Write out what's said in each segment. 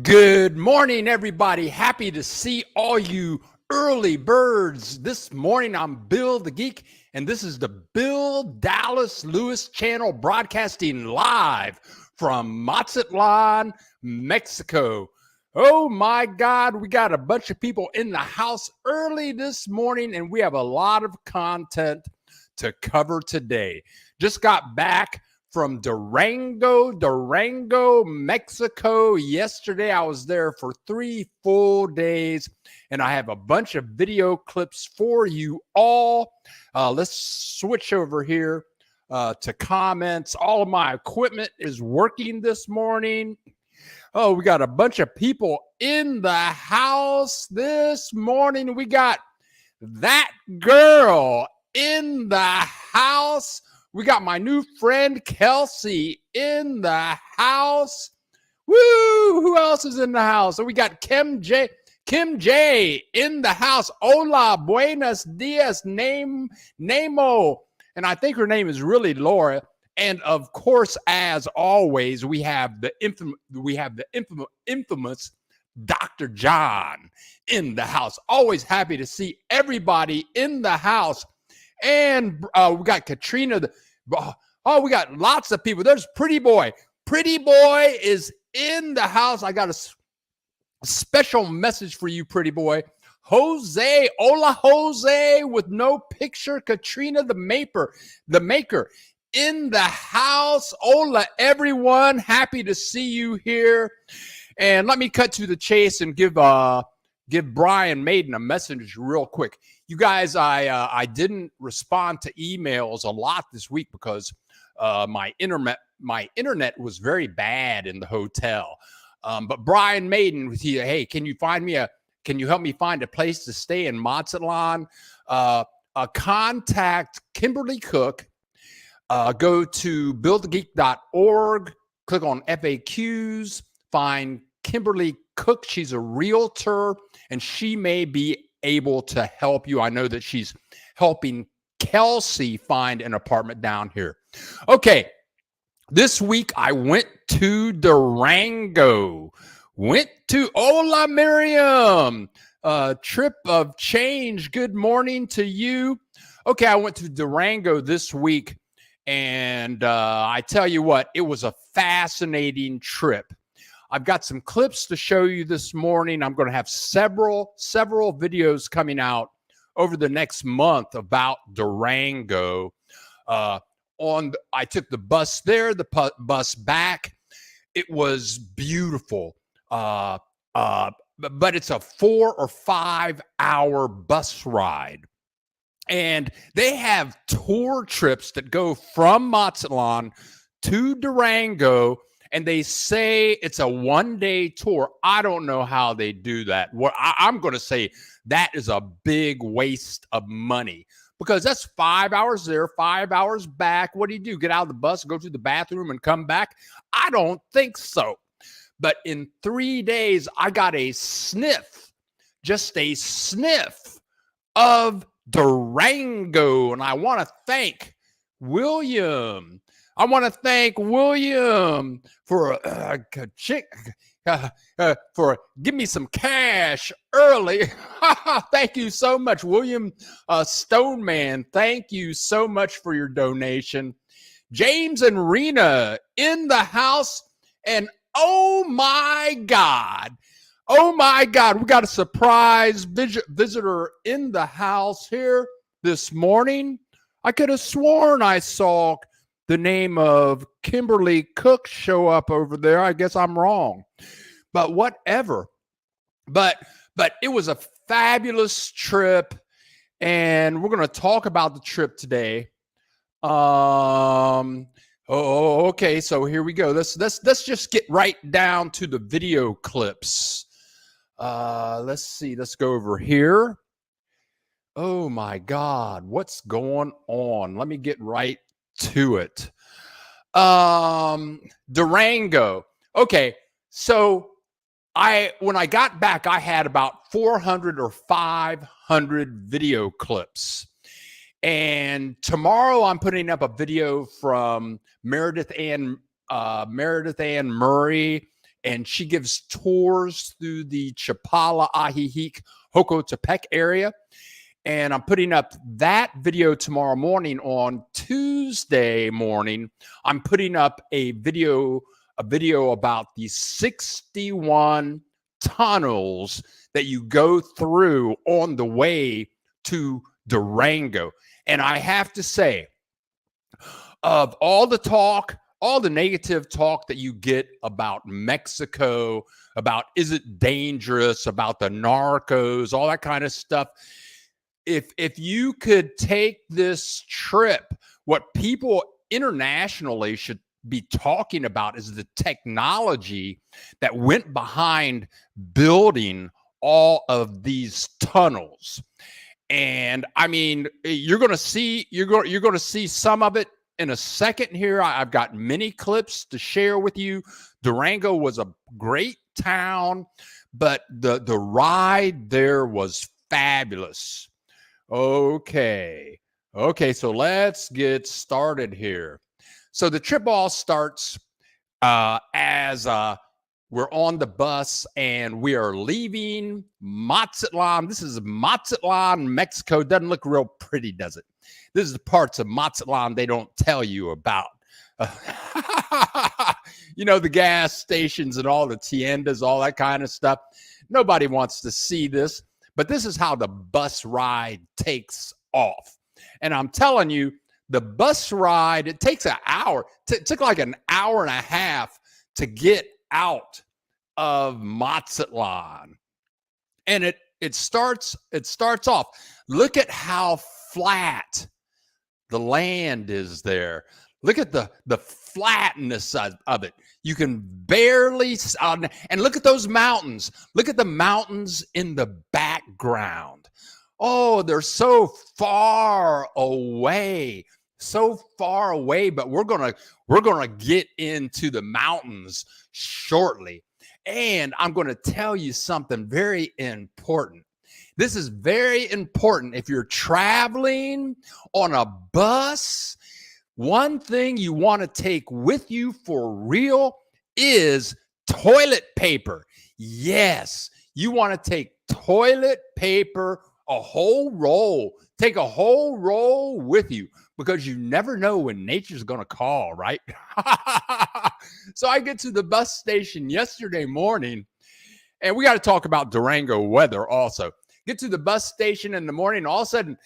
Good morning, everybody. Happy to see all you early birds. This morning, I'm Bill the Geek, and this is the Bill Dallas Lewis channel broadcasting live from Mazatlan, Mexico. Oh my God, we got a bunch of people in the house early this morning, and we have a lot of content to cover today. Just got back from Durango, Mexico. Yesterday, I was there for 3 full days, and I have a bunch of video clips for you all. Let's switch over here to comments. All of my equipment is working this morning. Oh, we got a bunch of people in the house this morning. We got that girl in the house. We got my new friend Kelsey in the house. Woo! Who else is in the house? So we got Kim J in the house. Hola, buenos dias, Nemo. And I think her name is really Laura. And of course, as always, we have the infamous Dr. John in the house. Always happy to see everybody in the house. And we got Katrina. We got lots of people. There's Pretty Boy. Pretty Boy is in the house. I got a special message for you, Pretty Boy. Jose, hola Jose, with no picture. Katrina the maker in the house. Hola everyone. Happy to see you here. And let me cut to the chase and give Brian Maiden a message real quick. You guys, I didn't respond to emails a lot this week because my internet was very bad in the hotel. But Brian Maiden, hey, can you help me find a place to stay in Mazatlan? Contact Kimberly Cook. Go to buildthegeek.org, click on FAQs, find Kimberly Cook. She's a realtor, and she may be able to help you. I know that she's helping Kelsey find an apartment down here. Okay, this week I went to Durango. Hola, Miriam. Trip of change. Good morning to you. Okay, I went to Durango this week, and I tell you what, it was a fascinating trip. I've got some clips to show you this morning. I'm going to have several videos coming out over the next month about Durango. I took the bus there, the bus back. It was beautiful. But it's a 4 or 5 hour bus ride. And they have tour trips that go from Mazatlan to Durango, and they say it's a 1-day tour. I don't know how they do that. I'm going to say that is a big waste of money, because that's 5 hours there, 5 hours back. What do? Get out of the bus, go to the bathroom, and come back? I don't think so. But in 3 days, I got just a sniff of Durango. And I want to thank William. For give me some cash early. Thank you so much, William Stoneman. Thank you so much for your donation. James and Rena in the house. And oh my God, we got a surprise visitor in the house here this morning. I could have sworn I saw the name of Kimberly Cook show up over there. I guess I'm wrong, but whatever. But it was a fabulous trip, and we're going to talk about the trip today. Okay, so here we go. Let's just get right down to the video clips. Let's see. Let's go over here. Oh my God, what's going on? Let me get right to it. Durango. Okay, so when I got back, I had about 400 or 500 video clips. And tomorrow I'm putting up a video from Meredith Ann Murray and she gives tours through the Chapala, Ajijic, Jocotepec area. And I'm putting up that video tomorrow morning. On Tuesday morning, I'm putting up a video about the 61 tunnels that you go through on the way to Durango. And I have to say, of all the talk, all the negative talk that you get about Mexico, about is it dangerous, about the narcos, all that kind of stuff, if you could take this trip, what people internationally should be talking about is the technology that went behind building all of these tunnels. And I mean, you're going to see some of it in a second here. I've got many clips to share with you. Durango was a great town, but the ride there was fabulous. Okay, so let's get started here. So the trip all starts as we're on the bus and we are leaving Mazatlan. This is Mazatlan, Mexico. Doesn't look real pretty, does it? This is the parts of Mazatlan they don't tell you about. You know, the gas stations and all the tiendas, all that kind of stuff. Nobody wants to see this, but this is how the bus ride takes off. And I'm telling you, the bus ride, it takes an hour. It took like an hour and a half to get out of Mazatlan. And it starts off. Look at how flat the land is there. Look at the flatness of it. You can barely, and look at those mountains. Look at the mountains in the background. Oh, they're so far away, but we're gonna get into the mountains shortly. And I'm going to tell you something very important. This is very important. If you're traveling on a bus, one thing you want to take with you for real is toilet paper. Yes, you want to take toilet paper, a whole roll. Take a whole roll with you because you never know when nature's going to call, right? So I get to the bus station yesterday morning, and we got to talk about Durango weather also. Get to the bus station in the morning, all of a sudden,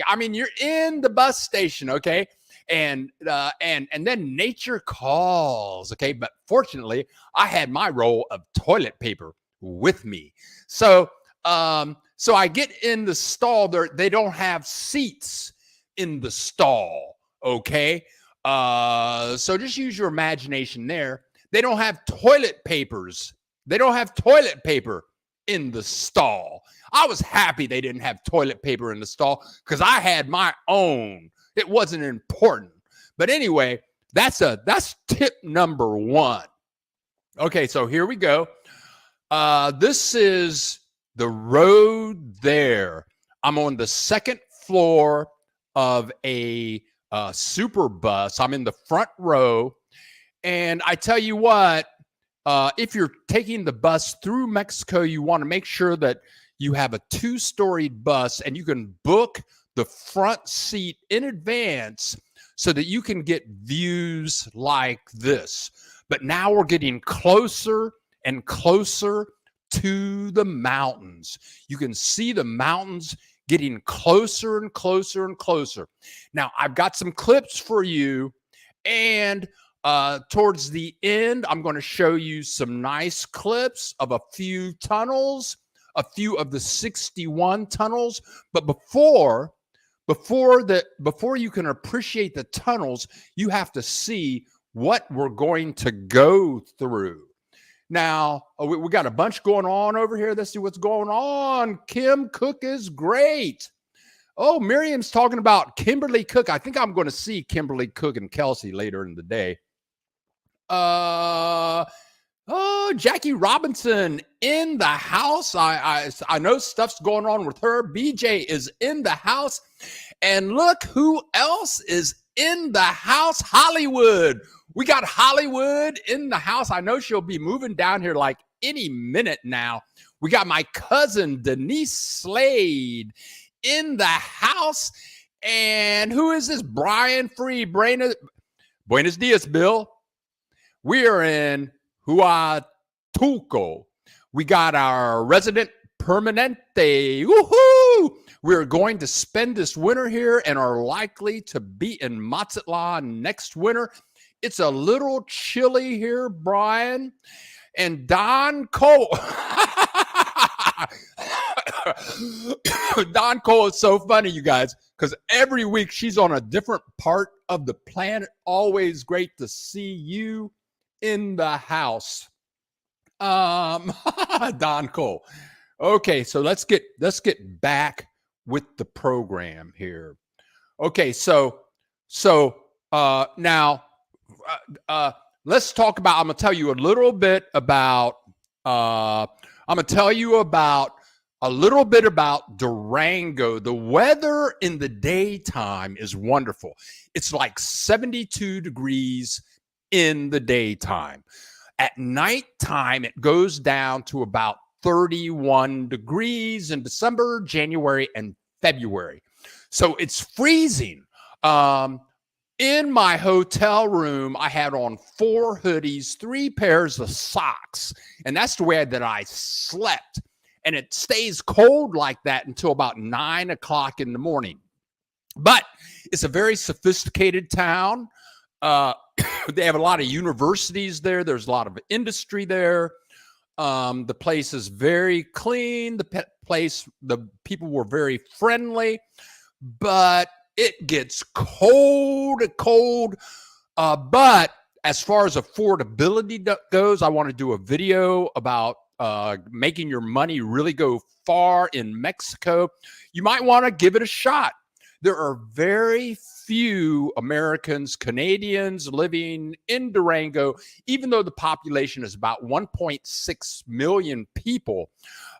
I mean, you're in the bus station, okay? And then nature calls, okay? But fortunately, I had my roll of toilet paper with me. So I get in the stall. They don't have seats in the stall, okay? So just use your imagination there. They don't have toilet papers. They don't have toilet paper in the stall. I was happy they didn't have toilet paper in the stall because I had my own. It wasn't important. But anyway, that's tip number one. Okay, so here we go. This is the road there. I'm on the second floor of a super bus. I'm in the front row. And I tell you what, if you're taking the bus through Mexico, you want to make sure that you have a 2-storied bus and you can book the front seat in advance so that you can get views like this. But now we're getting closer and closer to the mountains. You can see the mountains getting closer and closer and closer. Now, I've got some clips for you, and towards the end, I'm going to show you some nice clips of a few tunnels, a few of the 61 tunnels. But before you can appreciate the tunnels, you have to see what we're going to go through. Now, we got a bunch going on over here. Let's see what's going on. Kim Cook is great. Oh, Miriam's talking about Kimberly Cook. I think I'm going to see Kimberly Cook and Kelsey later in the day. Jackie Robinson in the house. I know stuff's going on with her. BJ is in the house. And look who else is in the house, Hollywood. We got Hollywood in the house. I know she'll be moving down here like any minute now. We got my cousin, Denise Slade, in the house. And who is this? Brian Free. Buenos dias, Bill. We are in Huatulco. We got our resident permanente. Woohoo! We're going to spend this winter here and are likely to be in Mazatlan next winter. It's a little chilly here, Brian. And Don Cole. Don Cole is so funny, you guys, because every week she's on a different part of the planet. Always great to see you in the house. Don Cole. Okay, so let's get back with the program here. Okay, so now let's talk about. I'm gonna tell you a little bit about. A little bit about Durango. The weather in the daytime is wonderful. It's like 72 degrees in the daytime. At nighttime, it goes down to about 31 degrees in December, January, and February. So it's freezing. In my hotel room, I had on 4 hoodies, 3 pairs of socks, and that's the way that I slept. And it stays cold like that until about 9 o'clock in the morning. But it's a very sophisticated town. They have a lot of universities there. There's a lot of industry there. The place is very clean. The people were very friendly, but it gets cold. But as far as affordability goes, I want to do a video about making your money really go far in Mexico. You might want to give it a shot. There are very few Americans, Canadians living in Durango, even though the population is about 1.6 million people.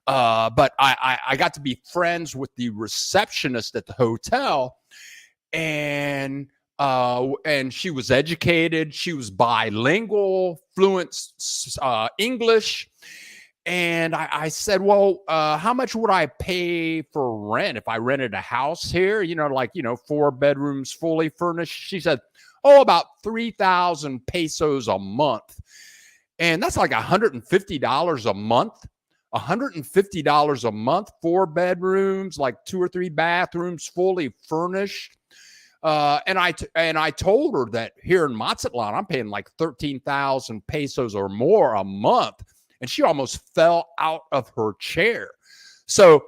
But I got to be friends with the receptionist at the hotel, and she was educated. She was bilingual, fluent English. And I said, well, how much would I pay for rent if I rented a house here? 4 bedrooms, fully furnished. She said, about 3,000 pesos a month. And that's like $150 a month. $150 a month, 4 bedrooms, like 2 or 3 bathrooms, fully furnished. And I told her that here in Mazatlan, I'm paying like 13,000 pesos or more a month. And she almost fell out of her chair. So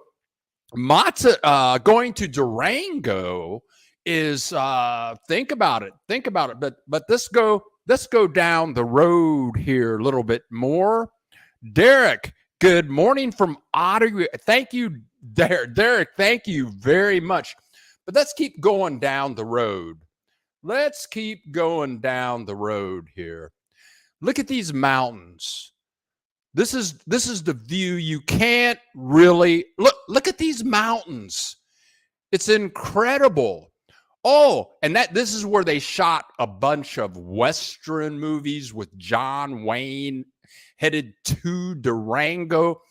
going to Durango is think about it. But let's go down the road here a little bit more. Derek, good morning from Ottawa. Thank you, Derek. Thank you very much. But let's keep going down the road. Let's keep going down the road here. Look at these mountains. This is the view. You can't really look at these mountains. It's incredible. Oh, and this is where they shot a bunch of Western movies with John Wayne, headed to Durango.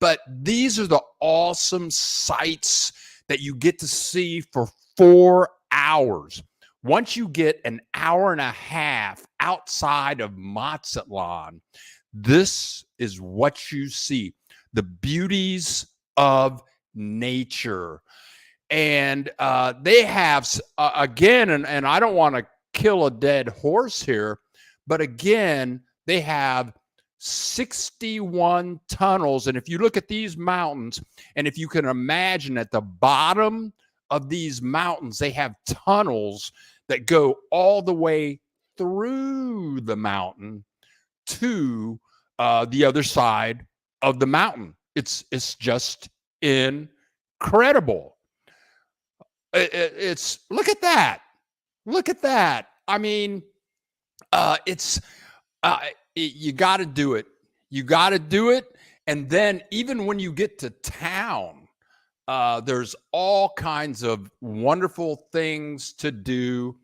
But these are the awesome sights that you get to see for 4 hours. Once you get an hour and a half outside of Mazatlan, this is what you see, the beauties of nature. And they have, again, and I don't want to kill a dead horse here, but again, they have 61 tunnels. And if you look at these mountains, and if you can imagine at the bottom of these mountains, they have tunnels that go all the way through the mountain to the other side of the mountain. It's just incredible. It's look at that. I mean, you got to do it. And then even when you get to town, there's all kinds of wonderful things to do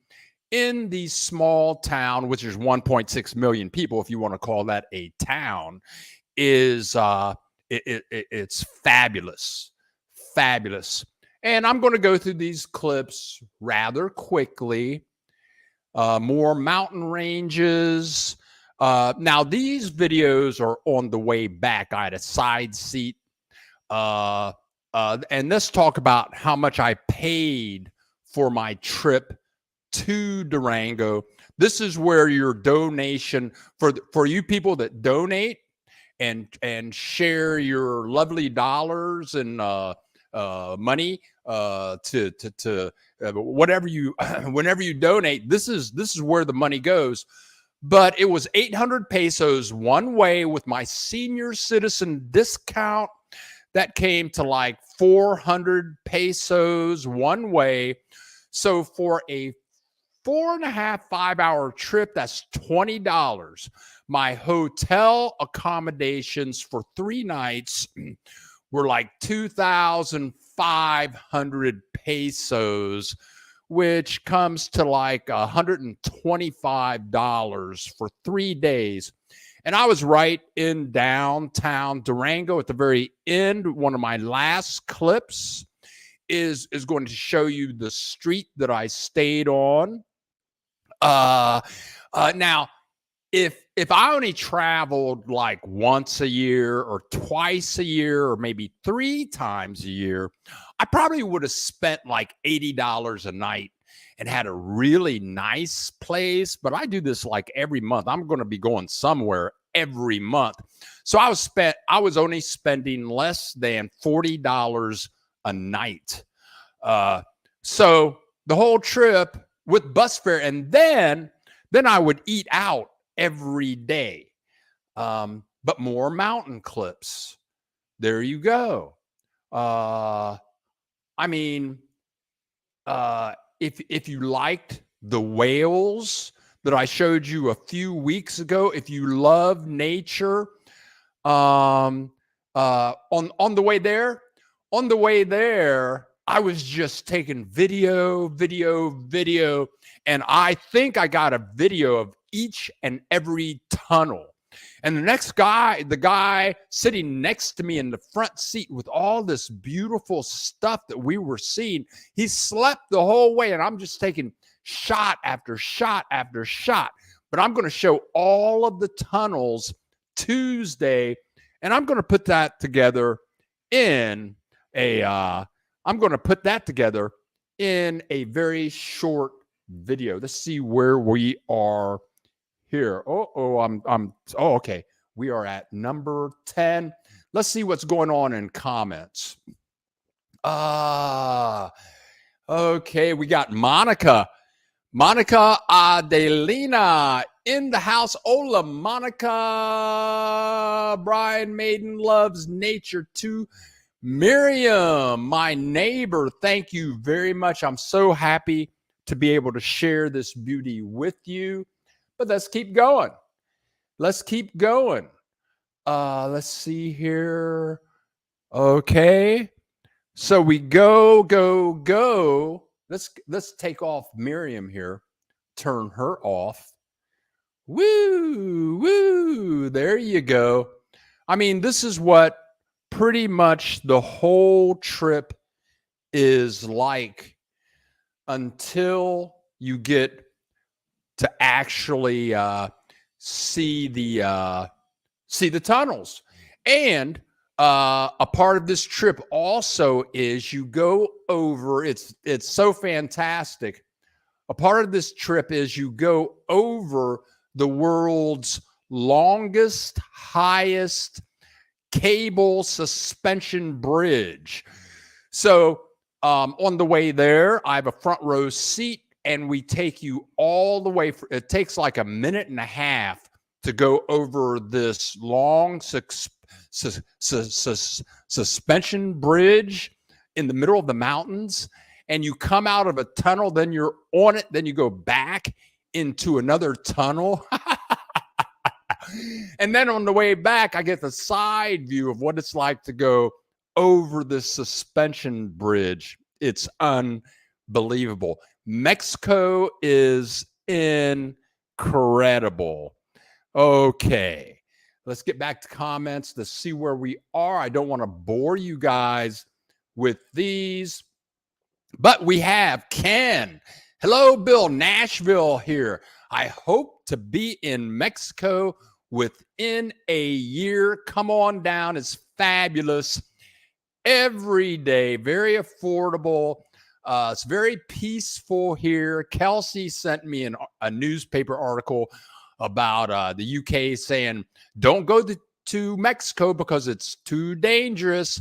in the small town, which is 1.6 million people, if you want to call that a town, is it's fabulous, fabulous. And I'm going to go through these clips rather quickly. More mountain ranges. Now these videos are on the way back. I had a side seat. And let's talk about how much I paid for my trip to Durango. This is where your donation for you people that donate and share your lovely dollars and money to whatever you whenever you donate. This is where the money goes. But it was 800 pesos one way with my senior citizen discount. That came to like 400 pesos one way. So for a 4.5, 5-hour trip, that's $20. My hotel accommodations for 3 nights were like 2,500 pesos, which comes to like $125 for 3 days. And I was right in downtown Durango at the very end. One of my last clips is going to show you the street that I stayed on. Now, if I only traveled like once a year or twice a year or maybe 3 times a year, I probably would have spent like $80 a night and had a really nice place. But I do this like every month. I'm going to be going somewhere every month. So I was only spending less than $40 a night. So the whole trip with bus fare, and then I would eat out every day. But more mountain clips. There you go. I mean, if you liked the whales that I showed you a few weeks ago, if you love nature, on the way there, I was just taking video, and I think I got a video of each and every tunnel. And the guy sitting next to me in the front seat with all this beautiful stuff that we were seeing, he slept the whole way, and I'm just taking shot after shot after shot. But I'm going to show all of the tunnels Tuesday, and I'm going to put that together in a very short video. Let's see where we are here. Okay. We are at number 10. Let's see what's going on in comments. Okay, we got Monica Adelina in the house. Hola, Monica. Brian Maiden loves nature too. Miriam, my neighbor, thank you very much. I'm so happy to be able to share this beauty with you. But let's keep going. Let's see here. Okay. So we go. Let's take off Miriam here. Turn her off. Woo. There you go. I mean, this is what pretty much the whole trip is like until you get to actually see the tunnels. And a part of this trip also is you go over. It's so fantastic. A part of this trip is you go over the world's longest, highest cable suspension bridge. So on the way there, I have a front row seat, and we take you all the way. It takes like a minute and a half to go over this long suspension bridge in the middle of the mountains. And you come out of a tunnel, then you're on it, then you go back into another tunnel. And then on the way back, I get the side view of what it's like to go over the suspension bridge. It's unbelievable. Mexico is incredible. Okay, let's get back to comments to see where we are. I don't want to bore you guys with these, but we have Ken. Hello, Bill. Nashville here. I hope to be in Mexico within a year. Come on down. It's fabulous. Every day, very affordable. It's very peaceful here. Kelsey sent me a newspaper article about the UK saying, don't go to Mexico because it's too dangerous.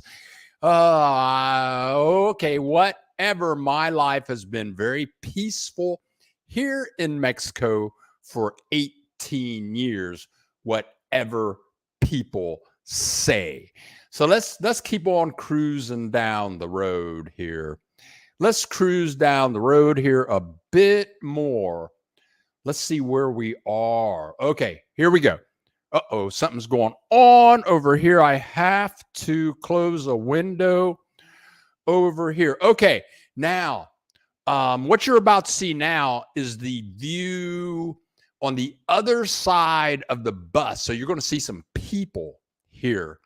Okay, whatever. My life has been very peaceful here in Mexico for 18 years, whatever people say. So let's keep on cruising down the road here. Let's cruise down the road here a bit more. Let's see where we are. Okay, here we go. Uh-oh, something's going on over here. I have to close a window over here. Okay, now, what you're about to see now is the view on the other side of the bus. So you're going to see some people here.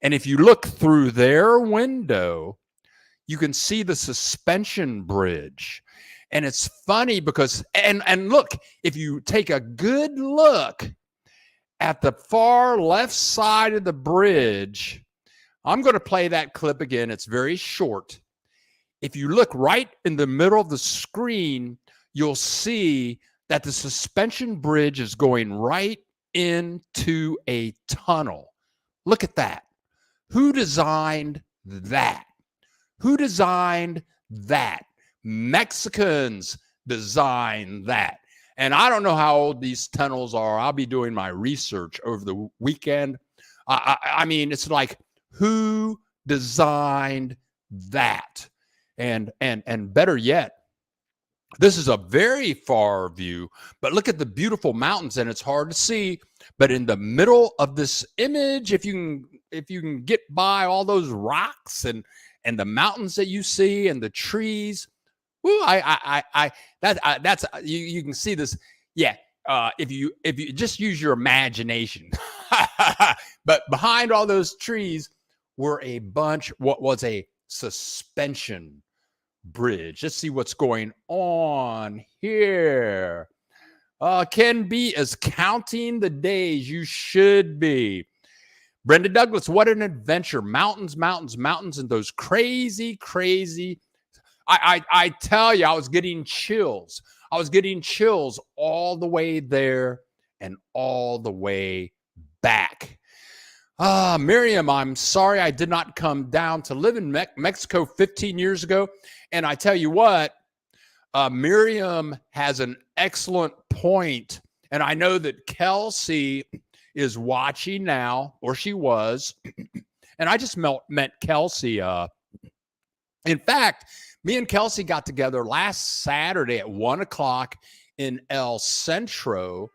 And if you look through their window, you can see the suspension bridge. And it's funny because, and look, if you take a good look at the far left side of the bridge, I'm going to play that clip again. It's very short. If you look right in the middle of the screen, you'll see that the suspension bridge is going right into a tunnel. Look at that. Who designed that? Who designed that? Mexicans designed that. And I don't know how old these tunnels are. I'll be doing my research over the weekend. I mean, it's like, who designed that? And better yet, this is a very far view, but look at the beautiful mountains, and it's hard to see. But in the middle of this image, if you can get by all those rocks and the mountains that you see and the trees, woo, that's you can see this. Yeah, if you just use your imagination. But behind all those trees were what was a suspension bridge. Let's see what's going on here. Ken B is counting the days. You should be. Brenda Douglas, what an adventure. Mountains, mountains, mountains, and those crazy, crazy. I tell you, I was getting chills. I was getting chills all the way there and all the way back. Miriam, I'm sorry I did not come down to live in Mexico 15 years ago. And I tell you what, Miriam has an excellent point. And I know that Kelsey is watching now, or she was. And I just met Kelsey. In fact, me and Kelsey got together last Saturday at 1:00 in El Centro.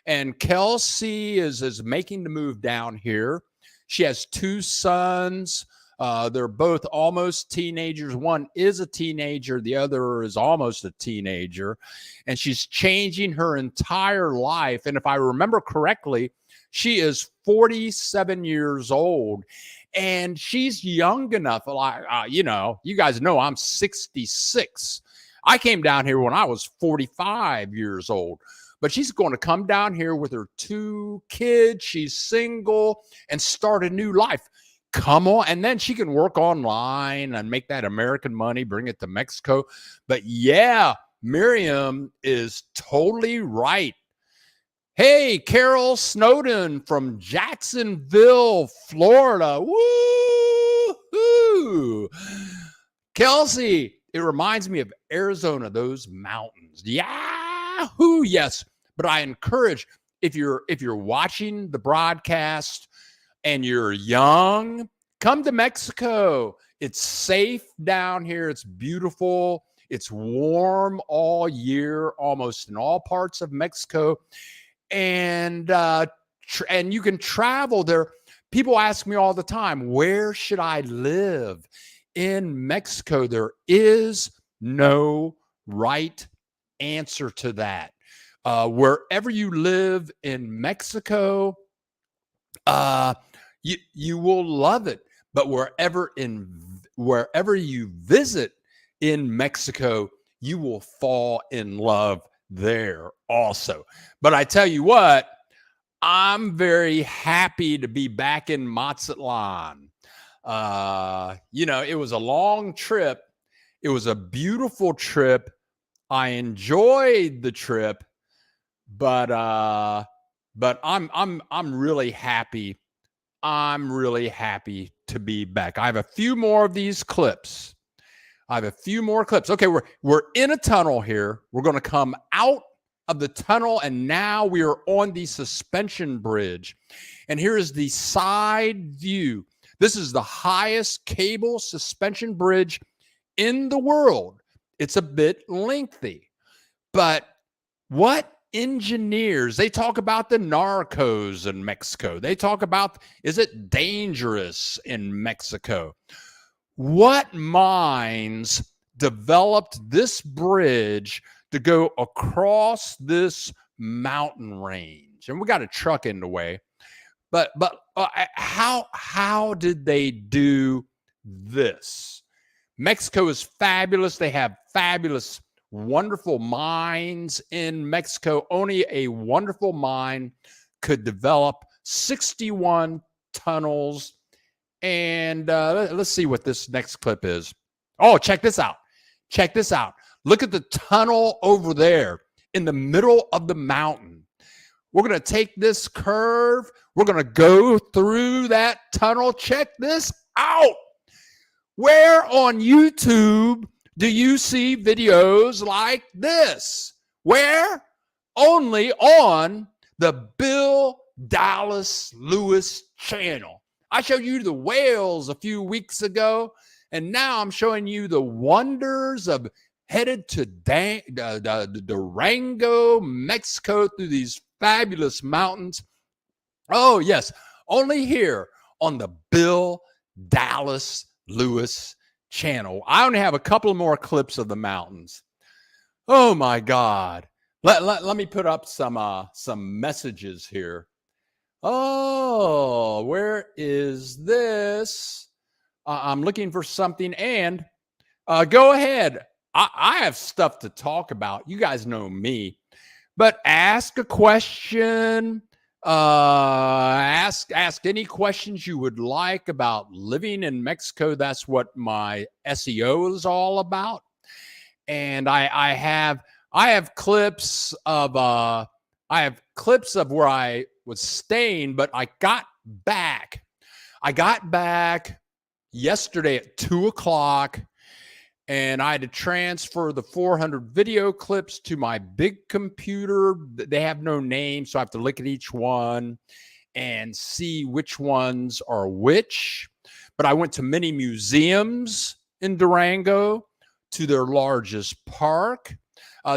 And Kelsey is making the move down here. She has 2 sons. They're both almost teenagers. One is a teenager. The other is almost a teenager. And she's changing her entire life. And if I remember correctly, she is 47 years old. And she's young enough. You guys know I'm 66. I came down here when I was 45 years old. But she's going to come down here with her 2 kids. She's single and start a new life. Come on. And then she can work online and make that American money, bring it to Mexico. But yeah, Miriam is totally right. Hey, Carol Snowden from Jacksonville, Florida. Woo-hoo! Kelsey, it reminds me of Arizona, those mountains. Yahoo! Yes. But I encourage, if you're watching the broadcast and you're young, come to Mexico. It's safe down here. It's beautiful. It's warm all year, almost in all parts of Mexico. And you can travel there. People ask me all the time, where should I live in Mexico? There is no right answer to that. Wherever you live in Mexico, you will love it. But wherever you visit in Mexico, you will fall in love there also. But I tell you what, I'm very happy to be back in Mazatlan. It was a long trip. It was a beautiful trip. I enjoyed the trip, but I'm really happy. I'm really happy to be back. I have a few more of these clips. Okay, we're in a tunnel here. We're going to come out of the tunnel, and now we are on the suspension bridge. And here is the side view. This is the highest cable suspension bridge in the world. It's a bit lengthy, but what engineers, they talk about the narcos in Mexico. They talk about, is it dangerous in Mexico? What minds developed this bridge to go across this mountain range? And we got a truck in the way, but how did they do this? Mexico is fabulous. They have fabulous, wonderful mines in Mexico. Only a wonderful mine could develop 61 tunnels. And let's see what this next clip is. Oh, check this out. Check this out. Look at the tunnel over there in the middle of the mountain. We're going to take this curve. We're going to go through that tunnel. Check this out. Where on YouTube do you see videos like this? Where? Only on the Bill Dallas Lewis channel. I showed you the whales a few weeks ago, and now I'm showing you the wonders of headed to Durango, Mexico, through these fabulous mountains. Oh, yes, only here on the Bill Dallas Lewis channel. I only have a couple more clips of the mountains. Oh, my God. Let me put up some messages here. Oh, where is this? I'm looking for something, and go ahead. I have stuff to talk about. You guys know me, but ask a question. Ask any questions you would like about living in Mexico. That's what my SEO is all about. And I have clips of where I was staying, but I got back yesterday at 2:00, and I had to transfer the 400 video clips to my big computer. They have no name, so I have to look at each one and see which ones are which. But I went to many museums in Durango, to their largest park.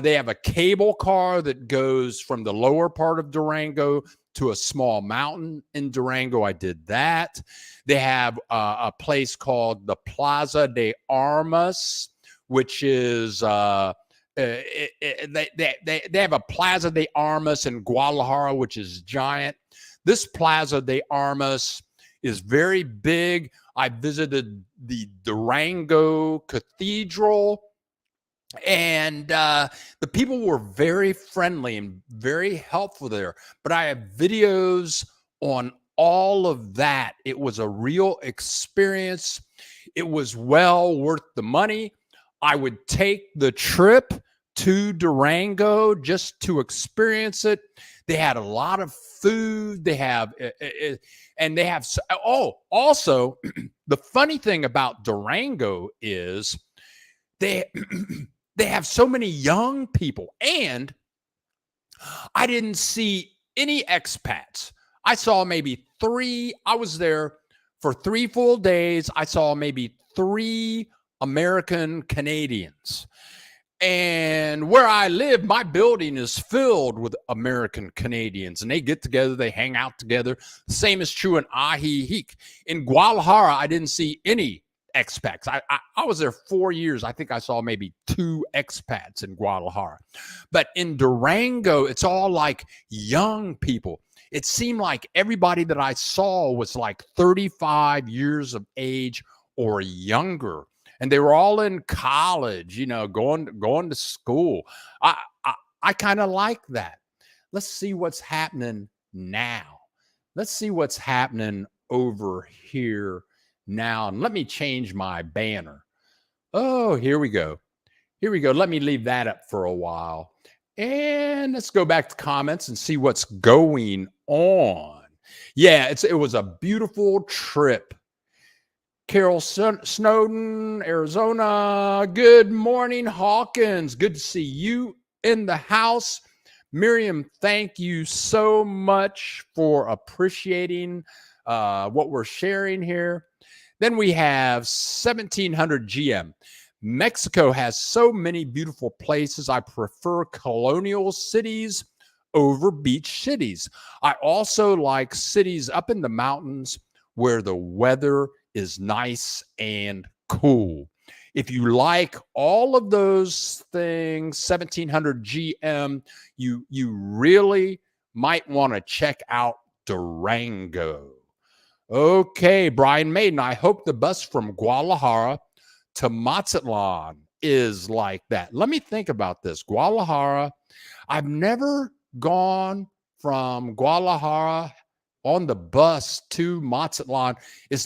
They have a cable car that goes from the lower part of Durango to a small mountain in Durango. I did that. They have a place called the Plaza de Armas, which is they have a Plaza de Armas in Guadalajara, which is giant. This Plaza de Armas is very big. I visited the Durango Cathedral, and the people were very friendly and very helpful there. But I have videos on all of that. It was a real experience. It was well worth the money. I would take the trip to Durango just to experience it. They had a lot of food. They have, and they have, also, the funny thing about Durango is they have so many young people, and I didn't see any expats. I saw maybe 3. I was there for 3 full days. I saw maybe 3 American Canadians. And where I live, my building is filled with American Canadians, and they get together, they hang out together. The same is true in Ajijic. In Guadalajara, I didn't see any expats. I was there 4 years. I think I saw maybe 2 expats in Guadalajara. But in Durango, it's all like young people. It seemed like everybody that I saw was like 35 years of age or younger. And they were all in college, going to school. I kind of like that. Let's see what's happening now. Let's see what's happening over here now. And let me change my banner. Oh, here we go. Here we go. Let me leave that up for a while. And let's go back to comments and see what's going on. Yeah, it was a beautiful trip. Carol Snowden, Arizona. Good morning, Hawkins. Good to see you in the house. Miriam, thank you so much for appreciating what we're sharing here. Then we have 1700 GM. Mexico has so many beautiful places. I prefer colonial cities over beach cities. I also like cities up in the mountains where the weather is nice and cool. If you like all of those things, 1700 GM, you really might want to check out Durango. Okay, Brian Maiden, I hope the bus from Guadalajara to Mazatlan is like that. Let me think about this. Guadalajara, I've never gone from Guadalajara on the bus to Mazatlan.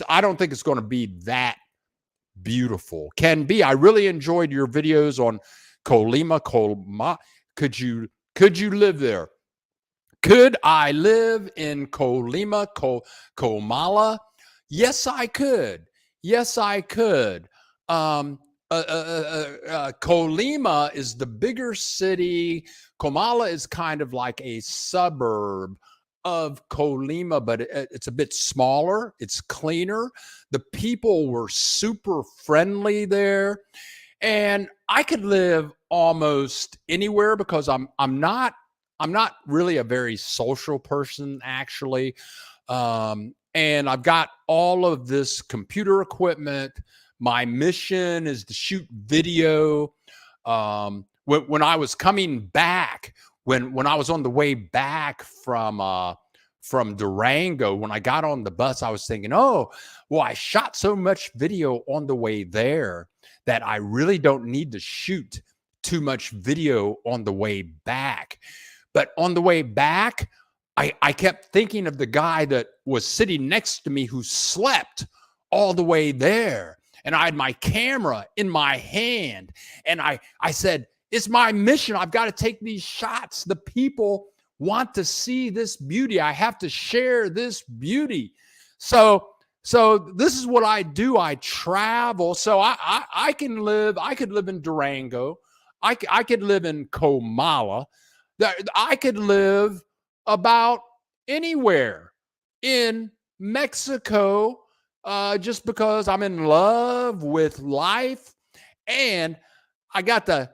I don't think it's going to be that beautiful. Can be. I really enjoyed your videos on Colima. Could you live there? Could I live in Colima, Comala? Yes, I could. Yes, I could. Colima is the bigger city. Comala is kind of like a suburb of Colima, but it's a bit smaller. It's cleaner. The people were super friendly there, and I could live almost anywhere because I'm not really a very social person, actually. And I've got all of this computer equipment. My mission is to shoot video. When I was coming back, when I was on the way back from Durango, when I got on the bus, I was thinking, oh, well, I shot so much video on the way there that I really don't need to shoot too much video on the way back. But on the way back, I kept thinking of the guy that was sitting next to me who slept all the way there. And I had my camera in my hand. And I said, it's my mission. I've got to take these shots. The people want to see this beauty. I have to share this beauty. So this is what I do. I travel. So I could live in Durango. I could live in Comala. I could live about anywhere in Mexico, just because I'm in love with life. And I got to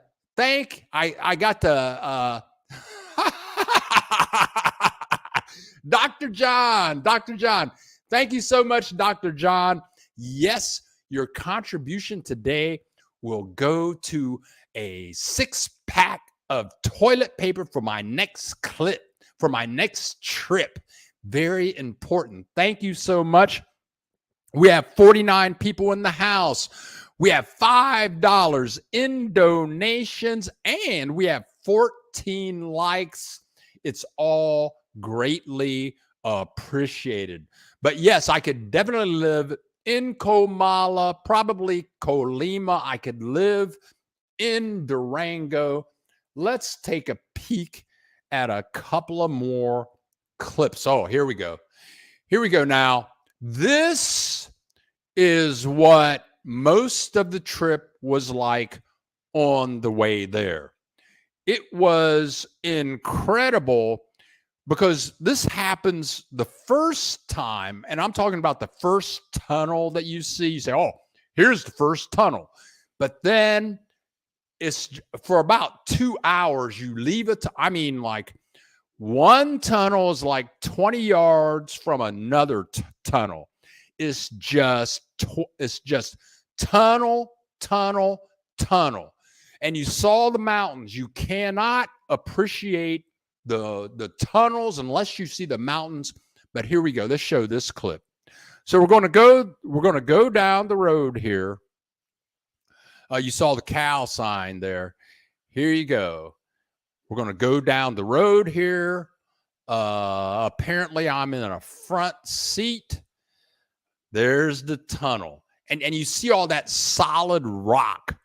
Dr. John, thank you so much, Dr. John. Yes, your contribution today will go to a 6-pack of toilet paper for my next clip, for my next trip. Very important. Thank you so much. We have 49 people in the house. We have $5 in donations, and we have 14 likes. It's all greatly appreciated. But yes, I could definitely live in Comala, probably Colima. I could live in Durango. Let's take a peek at a couple of more clips. Oh, here we go. Here we go now. This is what most of the trip was like on the way there. It was incredible because this happens the first time, and I'm talking about the first tunnel that you see. You say, oh, here's the first tunnel. But then it's for about 2 hours, you leave it. Like one tunnel is like 20 yards from another tunnel. It's just tunnel, tunnel, tunnel. And you saw the mountains. You cannot appreciate the tunnels unless you see the mountains. But here we go. Let's show this clip. So we're going to go down the road here. You saw the cow sign there. Here you go. We're going to go down the road here. Apparently I'm in a front seat. There's the tunnel. And you see all that solid rock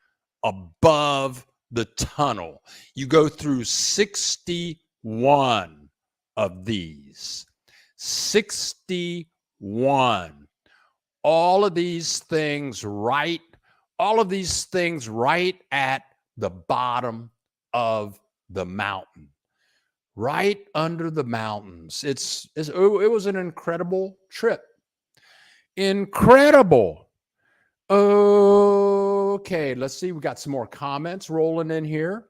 above the tunnel. You go through 61 of these. 61. All of these things right at the bottom of the mountain. Right under the mountains. It was an incredible trip. Incredible. Okay, let's see. We got some more comments rolling in here.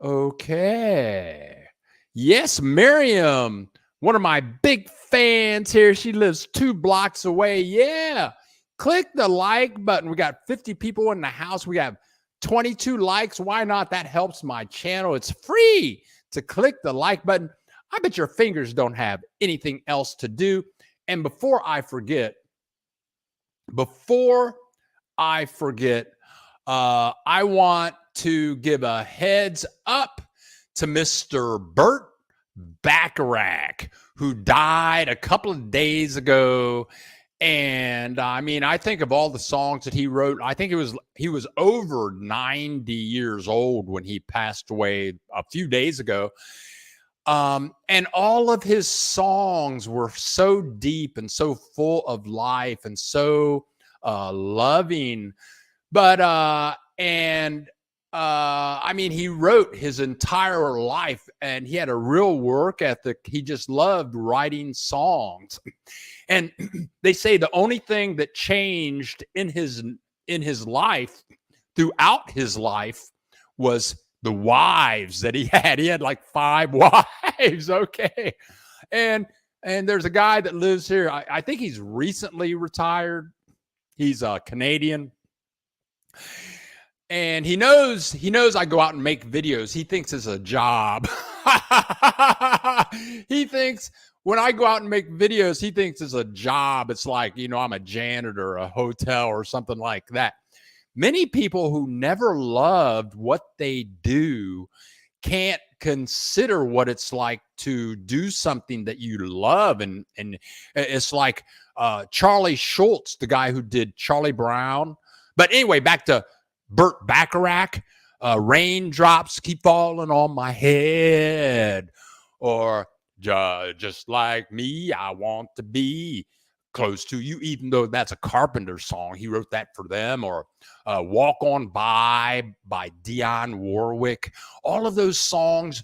Okay. Yes, Miriam, one of my big fans here. She lives 2 blocks away. Yeah. Click the like button. We got 50 people in the house. We have 22 likes. Why not? That helps my channel. It's free to click the like button. I bet your fingers don't have anything else to do. And before I forget, I want to give a heads up to Mr. Burt Bacharach, who died a couple of days ago. And I mean, I think of all the songs that he wrote, I think he was over 90 years old when he passed away a few days ago. And all of his songs were so deep and so full of life and so loving. But I mean, he wrote his entire life and he had a real work ethic. He just loved writing songs. And they say the only thing that changed in his life, throughout his life, was the wives that he had. He had like 5 wives. Okay. And there's a guy that lives here. I think he's recently retired. He's a Canadian. And he knows I go out and make videos. He thinks it's a job. He thinks when I go out and make videos, he thinks it's a job. It's like, I'm a janitor, a hotel or something like that. Many people who never loved what they do can't consider what it's like to do something that you love. And it's like Charlie Schultz, the guy who did Charlie Brown. But anyway, back to Burt Bacharach. Raindrops keep falling on my head. Or just like me, I want to be close to you, even though that's a Carpenter song. He wrote that for them. Or Walk On by Dionne Warwick. All of those songs,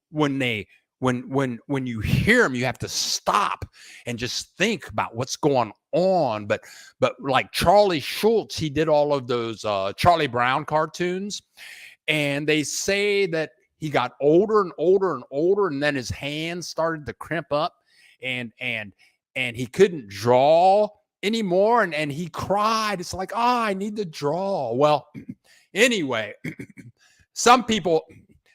when you hear them, you have to stop and just think about what's going on. But like Charlie Schultz, he did all of those Charlie Brown cartoons, and they say that he got older and older and older, and then his hands started to crimp up, and he couldn't draw anymore, and he cried. It's like, I need to draw. Well, anyway, some people,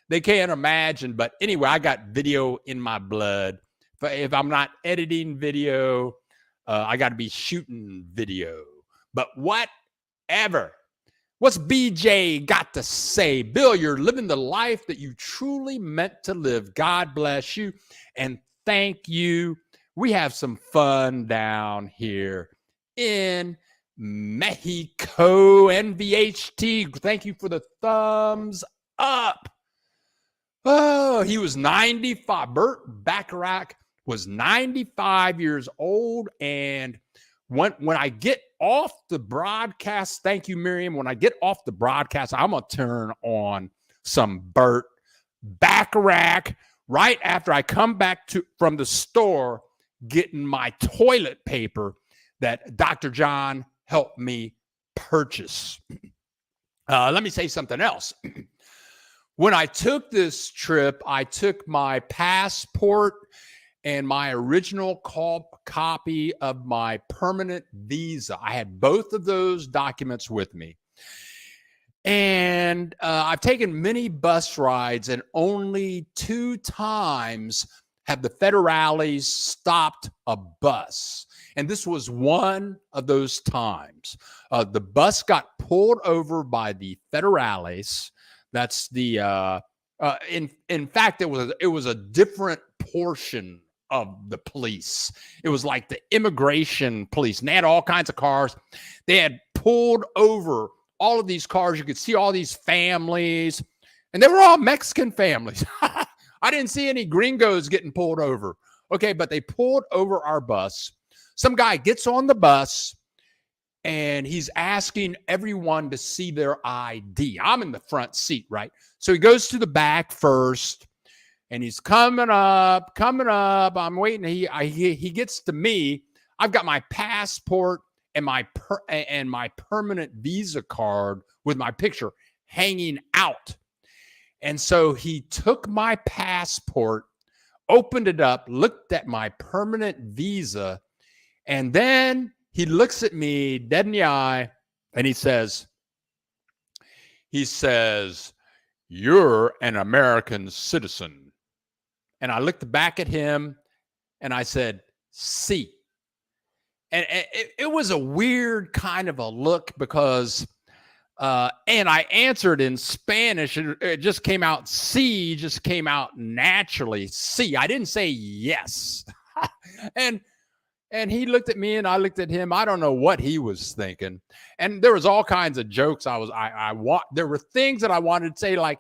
they can't imagine, but anyway, I got video in my blood. If I'm not editing video, I got to be shooting video. But whatever. What's BJ got to say? Bill, you're living the life that you truly meant to live. God bless you, and thank you. We have some fun down here in Mexico. NVHT, thank you for the thumbs up. Oh, he was 95. Burt Bacharach was 95 years old. And when I get off the broadcast, thank you, Miriam. When I get off the broadcast, I'm going to turn on some Burt Bacharach right after I come back from the store getting my toilet paper that Dr. John helped me purchase. Let me say something else. When I took this trip, I took my passport and my original copy of my permanent visa. I had both of those documents with me. And I've taken many bus rides, and only 2 times have the federales stopped a bus. And this was one of those times. The bus got pulled over by the federales. That's the in fact, it was a different portion of the police. It was like the immigration police, and they had all kinds of cars. They had pulled over all of these cars. You could see all these families, and they were all Mexican families. I didn't see any gringos getting pulled over. Okay, but they pulled over our bus. Some guy gets on the bus, and he's asking everyone to see their ID. I'm in the front seat, right? So he goes to the back first, and he's coming up. I'm waiting. He gets to me. I've got my passport and my permanent visa card with my picture hanging out. And so he took my passport, opened it up, looked at my permanent visa, and then he looks at me dead in the eye, and he says, "You're an American citizen." And I looked back at him, and I said, "Sí." And it was a weird kind of a look because, and I answered in Spanish. It just came out, sí, just came out naturally. Sí. I didn't say yes. And he looked at me and I looked at him. I don't know what he was thinking. And there was all kinds of jokes. There were things that I wanted to say, like,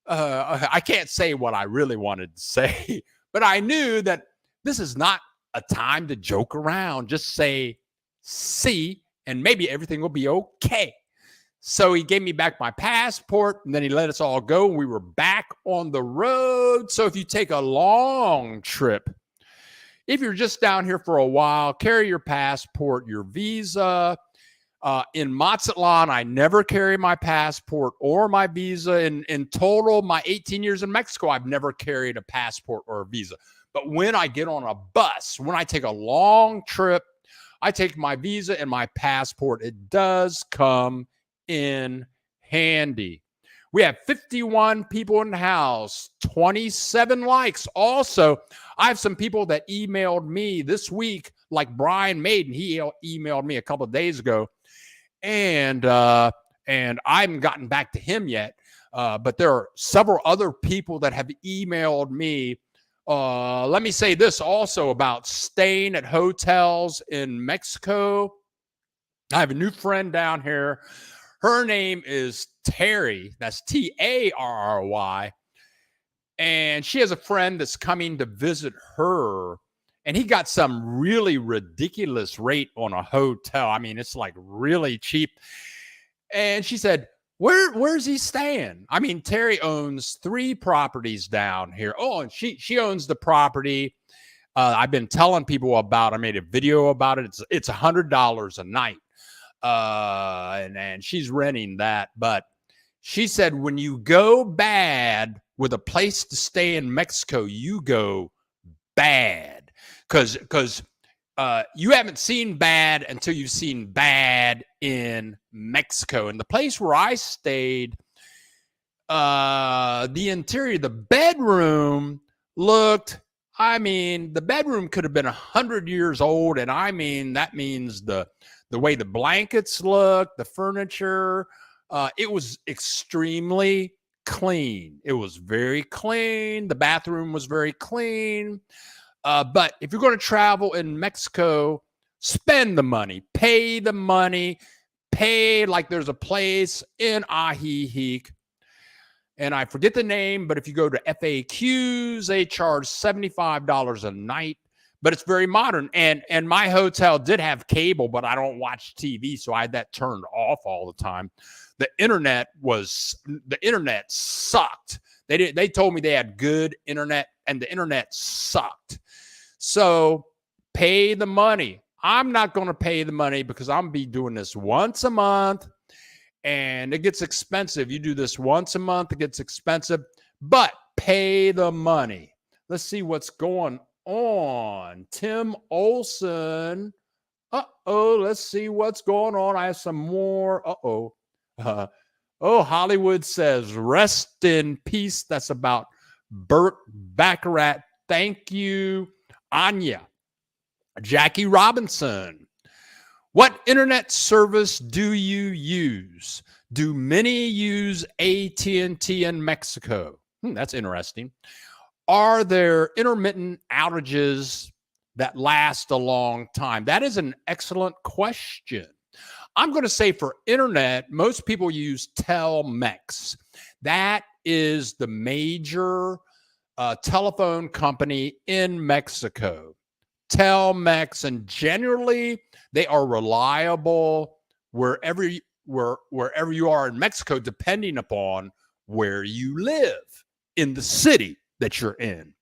I can't say what I really wanted to say, but I knew that this is not a time to joke around. Just say "sí" and maybe everything will be okay. So he gave me back my passport, and then he let us all go, and we were back on the road. So if you take a long trip, if you're just down here for a while, carry your passport, your visa. In Mazatlan, I never carry my passport or my visa. In total, my 18 years in Mexico, I've never carried a passport or a visa. But when I get on a bus, when I take a long trip, I take my visa and my passport. It does come in handy. We have 51 people in the house, 27 likes. Also, I have some people that emailed me this week, like Brian Maiden. He emailed me a couple of days ago, and I haven't gotten back to him yet. But there are several other people that have emailed me. Let me say this also about staying at hotels in Mexico. I have a new friend down here. Her name is Terry. That's Tarry. And she has a friend that's coming to visit her. And he got some really ridiculous rate on a hotel. I mean, it's like really cheap. And she said, where's he staying? I mean, Terry owns 3 properties down here. Oh, and she owns the property. I've been telling people about. I made a video about it. It's $100 a night. And she's renting that. But she said, when you go bad with a place to stay in Mexico, you go bad. Because you haven't seen bad until you've seen bad in Mexico. And the place where I stayed, the interior, the bedroom looked, the bedroom could have been 100 years old. And that means the way the blankets look, the furniture, it was extremely clean. It was very clean. The bathroom was very clean. But if you're going to travel in Mexico, spend the money, pay the money, pay like there's a place in Ajijic. And I forget the name, but if you go to FAQs, they charge $75 a night. But it's very modern. And my hotel did have cable, but I don't watch TV, so I had that turned off all the time. The internet sucked. They told me they had good internet, and the internet sucked. So pay the money. I'm not going to pay the money because I'm going to be doing this once a month, and it gets expensive. You do this once a month, it gets expensive, but pay the money. Let's see what's going on. Tim Olson. Uh-oh, let's see what's going on. I have some more. Uh-oh. Oh, Hollywood says, rest in peace. That's about Burt Baccarat. Thank you. Anya. Jackie Robinson. What internet service do you use? Do many use AT&T in Mexico? That's interesting. Are there intermittent outages that last a long time? That is an excellent question. I'm going to say for internet, most people use Telmex. That is the major telephone company in Mexico. Telmex, and generally they are reliable wherever you are in Mexico, depending upon where you live in the city that you're in.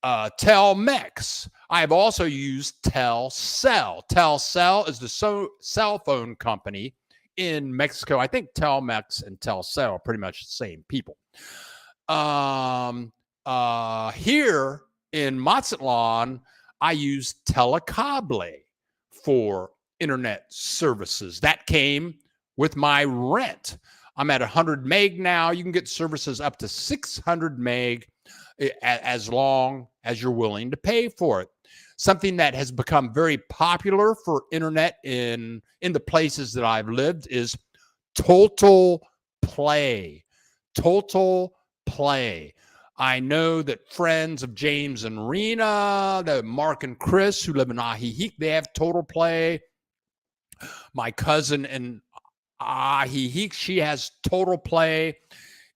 Telmex. I have also used Telcel. Telcel is the cell phone company in Mexico. I think Telmex and Telcel are pretty much the same people. Here in Mazatlan, I use Telecable for internet services. That came with my rent. I'm at 100 meg now. You can get services up to 600 meg as long as you're willing to pay for it. Something that has become very popular for internet in the places that I've lived is Total Play. Total Play. I know that friends of James and Rena, the Mark and Chris who live in Ajijic, they have Total Play. My cousin in Ajijic, she has Total Play.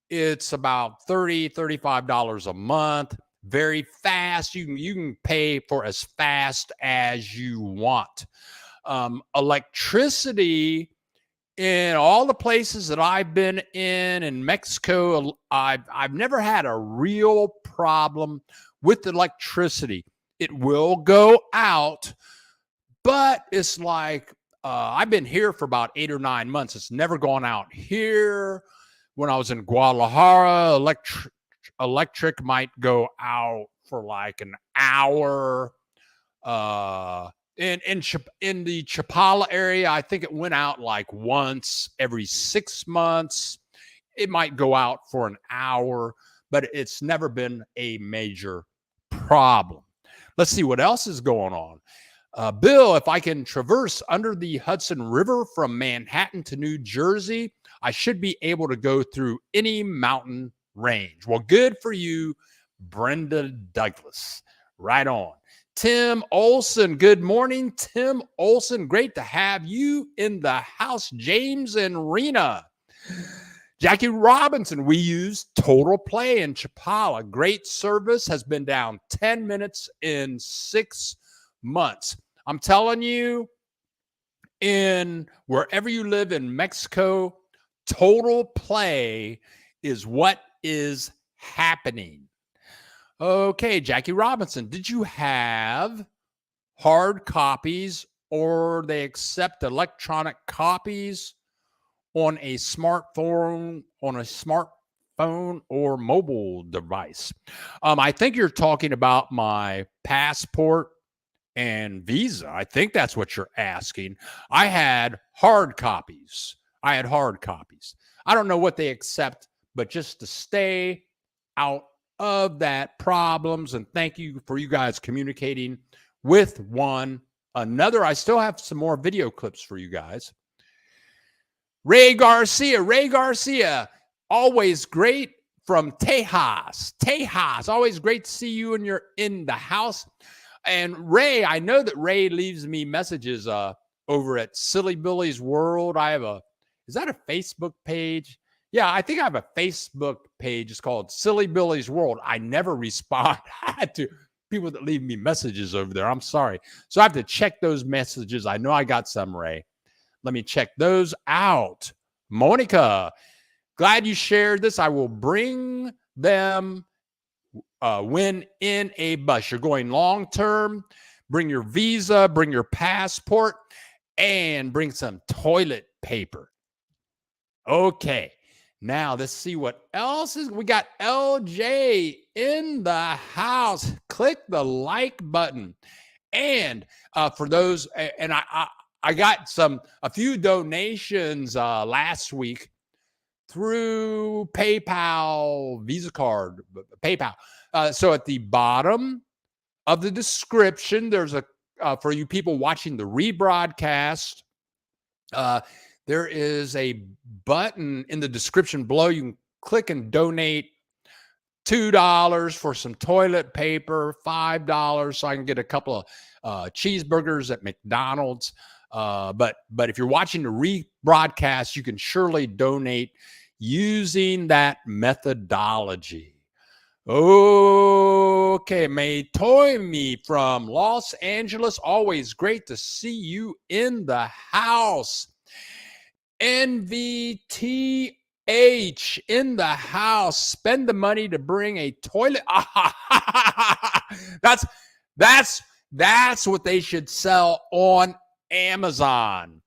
It's about $30, $35 a month. Very fast. You can pay for as fast as you want. Electricity, in all the places that I've been in Mexico, I've never had a real problem with electricity. It will go out, but it's like I've been here for about 8 or 9 months. It's never gone out here. When I was in Guadalajara, electric might go out for like an hour. In the Chapala area, I think it went out like once every 6 months. It might go out for an hour, but it's never been a major problem. Let's see what else is going on. Bill, if I can traverse under the Hudson River from Manhattan to New Jersey, I should be able to go through any mountain range. Well, good for you, Brenda Douglas. Right on. Tim Olson, good morning, Tim Olson. Great to have you in the house. James and Rena. Jackie Robinson, we use Total Play in Chapala. Great service, has been down 10 minutes in 6 months. I'm telling you, in wherever you live in Mexico, Total Play is what is happening. Okay, Jackie Robinson, did you have hard copies or they accept electronic copies on a smartphone or mobile device? I think you're talking about my passport and visa. I think that's what you're asking. I had hard copies. I don't know what they accept, but just to stay out of that problems, and thank you for you guys communicating with one another. I still have some more video clips for you guys. Ray Garcia, always great from Tejas, always great to see you and you're in the house. And Ray, I know that Ray leaves me messages over at Silly Billy's World. Is that a Facebook page? Yeah, I think I have a Facebook page. It's called Silly Billy's World. I never respond to people that leave me messages over there. I'm sorry. So I have to check those messages. I know I got some, Ray. Let me check those out. Monica, glad you shared this. I will bring them when in a bus. You're going long term. Bring your visa, bring your passport, and bring some toilet paper. Okay. Now let's see what else is. We got LJ in the house. Click the like button. And for those, and I got a few donations last week through PayPal, Visa card, PayPal. So at the bottom of the description, there's a for you people watching the rebroadcast. There is a button in the description below. You can click and donate $2 for some toilet paper, $5 so I can get a couple of cheeseburgers at McDonald's. But if you're watching the rebroadcast, you can surely donate using that methodology. Okay, Maytoimi from Los Angeles. Always great to see you in the house. NVTH in the house. Spend the money to bring a toilet. That's what they should sell on Amazon.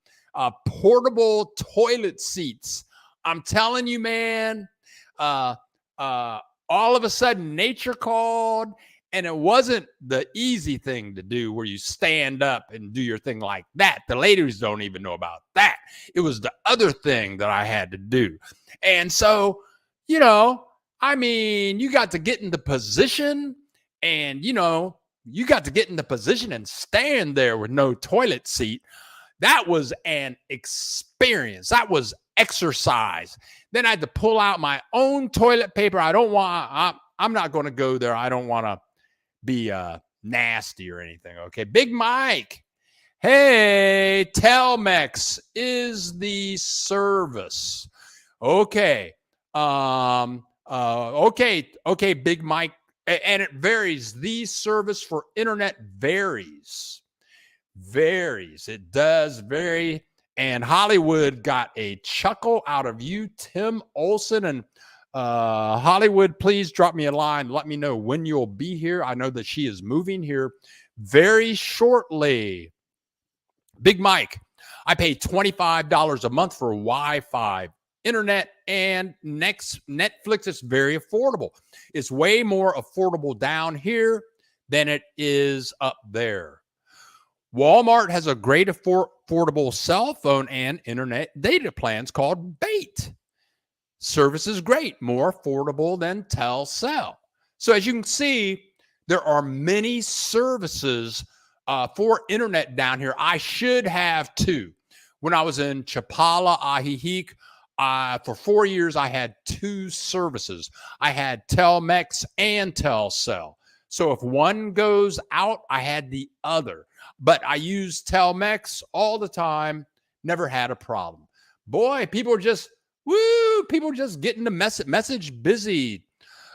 Portable toilet seats. I'm telling you, man. All of a sudden, nature called, and it wasn't the easy thing to do where you stand up and do your thing like that. The ladies don't even know about that. It was the other thing that I had to do. And so, you got to get in the position and, you got to get in the position and stand there with no toilet seat. That was an experience. That was exercise. Then I had to pull out my own toilet paper. I'm not going to go there. I don't want to be nasty or anything. Okay. Big Mike. Hey, Telmex is the service. Okay. Okay, Big Mike. And it varies. The service for internet varies. It does vary. And Hollywood got a chuckle out of you, Tim Olson. And Hollywood, please drop me a line. Let me know when you'll be here. I know that she is moving here very shortly. Big Mike, I pay $25 a month for Wi-Fi, internet, and Netflix. It's very affordable. It's way more affordable down here than it is up there. Walmart has a great affordable cell phone and internet data plans called Bait. Service is great, more affordable than Telcel. So as you can see, there are many services for internet down here. I should have two. When I was in Chapala, Ajijic, for 4 years, I had two services. I had Telmex and Telcel. So if one goes out, I had the other. But I used Telmex all the time, never had a problem. Boy, people are just getting the message busy.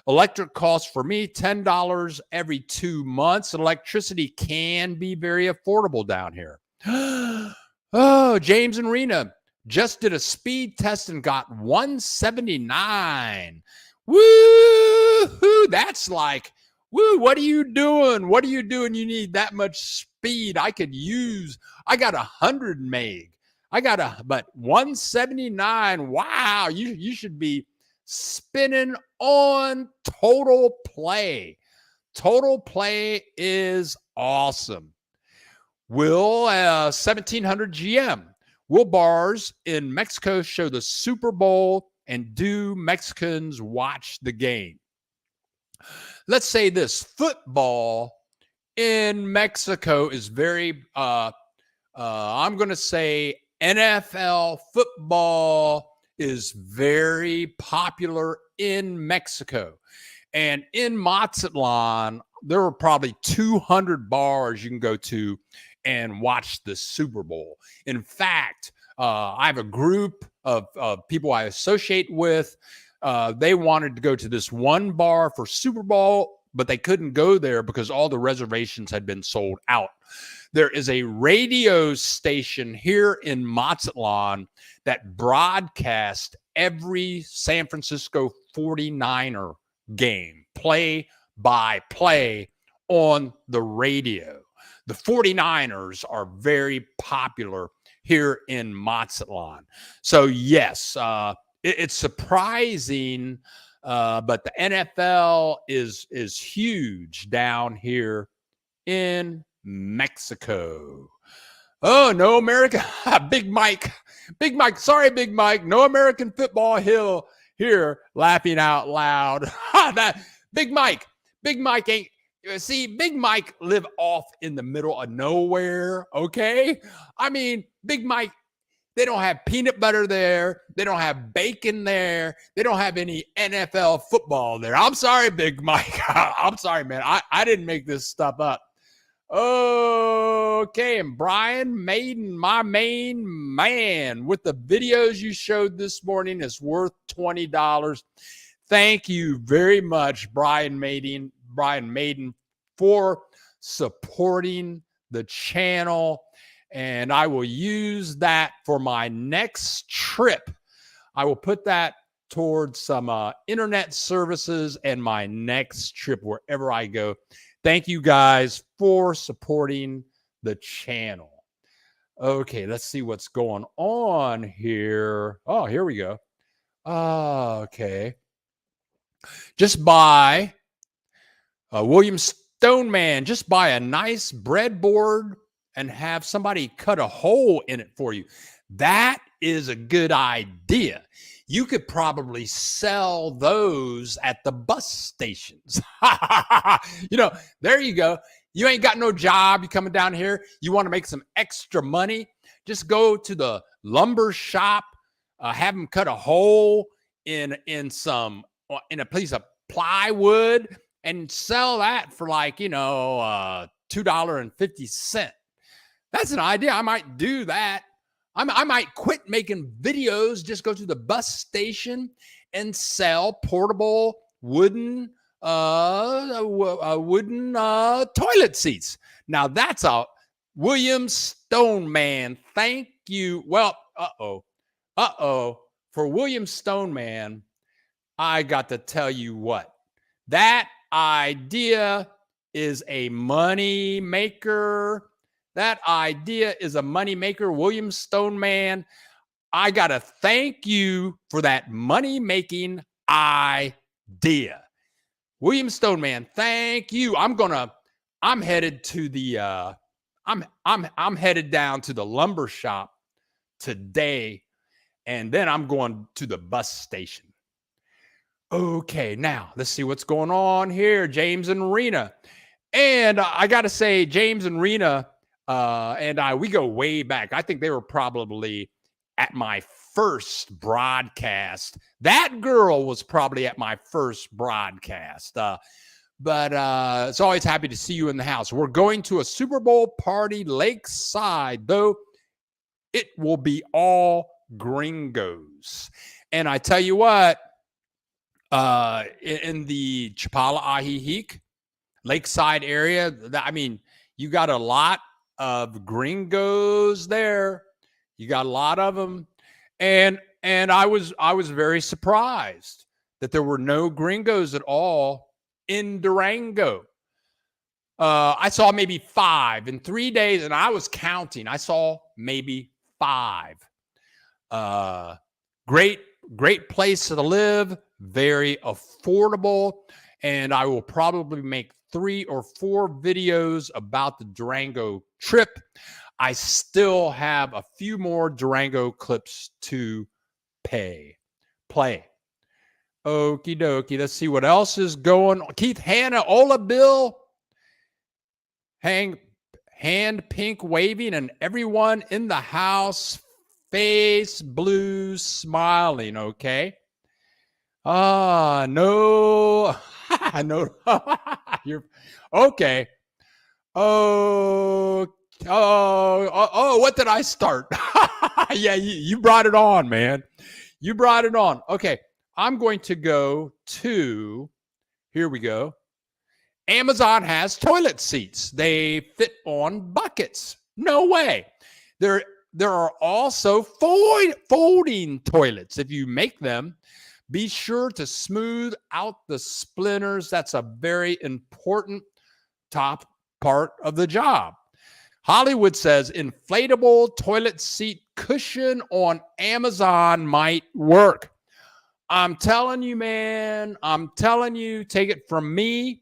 Electric costs for me $10 every 2 months. Electricity can be very affordable down here. Oh, James and Rena just did a speed test and got 179. Woo! That's like, woo, what are you doing? What are you doing? You need that much speed. I got 100 meg. But 179. Wow. You should be spinning on Total Play. Total Play is awesome. Will 1700 GM. Will bars in Mexico show the Super Bowl, and do Mexicans watch the game? Let's say this: football in Mexico is very, I'm going to say NFL football is very popular in Mexico. And in Mazatlan, there are probably 200 bars you can go to and watch the Super Bowl. In fact, I have a group of people I associate with. They wanted to go to this one bar for Super Bowl, but they couldn't go there because all the reservations had been sold out. There is a radio station here in Mazatlan that broadcasts every San Francisco 49er game, play by play on the radio. The 49ers are very popular here in Mazatlan. So yes, it's surprising, but the NFL is huge down here in Mexico. Oh, no America. Big Mike. Big Mike. Sorry, Big Mike. No American football hill here, laughing out loud. That Big Mike. Big Mike ain't. See, Big Mike live off in the middle of nowhere. Okay. I mean, Big Mike, they don't have peanut butter there. They don't have bacon there. They don't have any NFL football there. I'm sorry, Big Mike. I'm sorry, man. I didn't make this stuff up. Okay, and Brian Maiden, my main man, with the videos you showed this morning is worth $20. Thank you very much, Brian Maiden, for supporting the channel. And I will use that for my next trip. I will put that towards some internet services and my next trip wherever I go. Thank you guys for supporting the channel. Okay, let's see what's going on here. Oh, here we go. Okay. Just buy William Stoneman. Just buy a nice breadboard and have somebody cut a hole in it for you. That is a good idea. You could probably sell those at the bus stations. There you go. You ain't got no job. You coming down here. You want to make some extra money. Just go to the lumber shop, have them cut a hole in a piece of plywood and sell that for like, $2.50. That's an idea. I might do that. I might quit making videos, just go to the bus station and sell portable wooden toilet seats. Now that's a William Stoneman. Thank you. Well, for William Stoneman, I got to tell you what. That idea is a money maker. That idea is a moneymaker, William Stoneman. I got to thank you for that money-making idea. William Stoneman, thank you. I'm headed to the I'm headed down to the lumber shop today, and then I'm going to the bus station. Okay, now let's see what's going on here. James and Rena. And I got to say, James and Rena we go way back. I think they were probably at my first broadcast. That girl was probably at my first broadcast. But it's always happy to see you in the house. We're going to a Super Bowl party lakeside, though it will be all gringos. And I tell you what, in the Chapala Ajijic lakeside area, you got a lot of gringos there. You got a lot of them. And I was very surprised that there were no gringos at all in Durango. I saw maybe 5 in 3 days, and I was counting. I saw maybe 5. Great place to live, very affordable, and I will probably make 3 or 4 videos about the Durango trip. I still have a few more Durango clips to play. Okie dokie. Let's see what else is going on. Keith, Hannah, Ola, Bill, hand pink waving, and everyone in the house face blue smiling. Okay. No. No. You're okay. Oh, what did I start? Yeah, you brought it on, man. You brought it on. Okay. I'm going to go to, here we go. Amazon has toilet seats. They fit on buckets. No way. There are also folding toilets. If you make them, be sure to smooth out the splinters. That's a very important top part of the job. Hollywood says inflatable toilet seat cushion on Amazon might work. I'm telling you, man. I'm telling you, take it from me.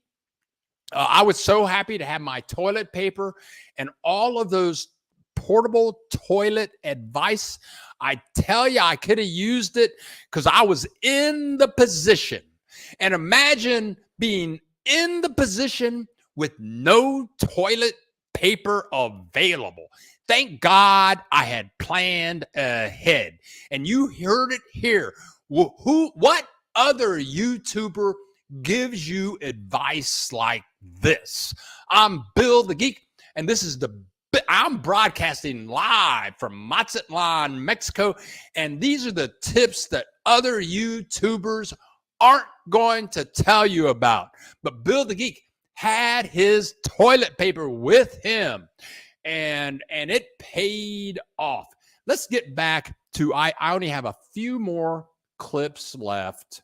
I was so happy to have my toilet paper and all of those portable toilet advice. I tell you, I could have used it because I was in the position. And imagine being in the position with no toilet paper available. Thank God I had planned ahead. And you heard it here. What other YouTuber gives you advice like this? I'm Bill the Geek, and I'm broadcasting live from Mazatlan, Mexico, and these are the tips that other YouTubers aren't going to tell you about. But Bill the Geek had his toilet paper with him, and it paid off. Let's get back to I only have a few more clips left.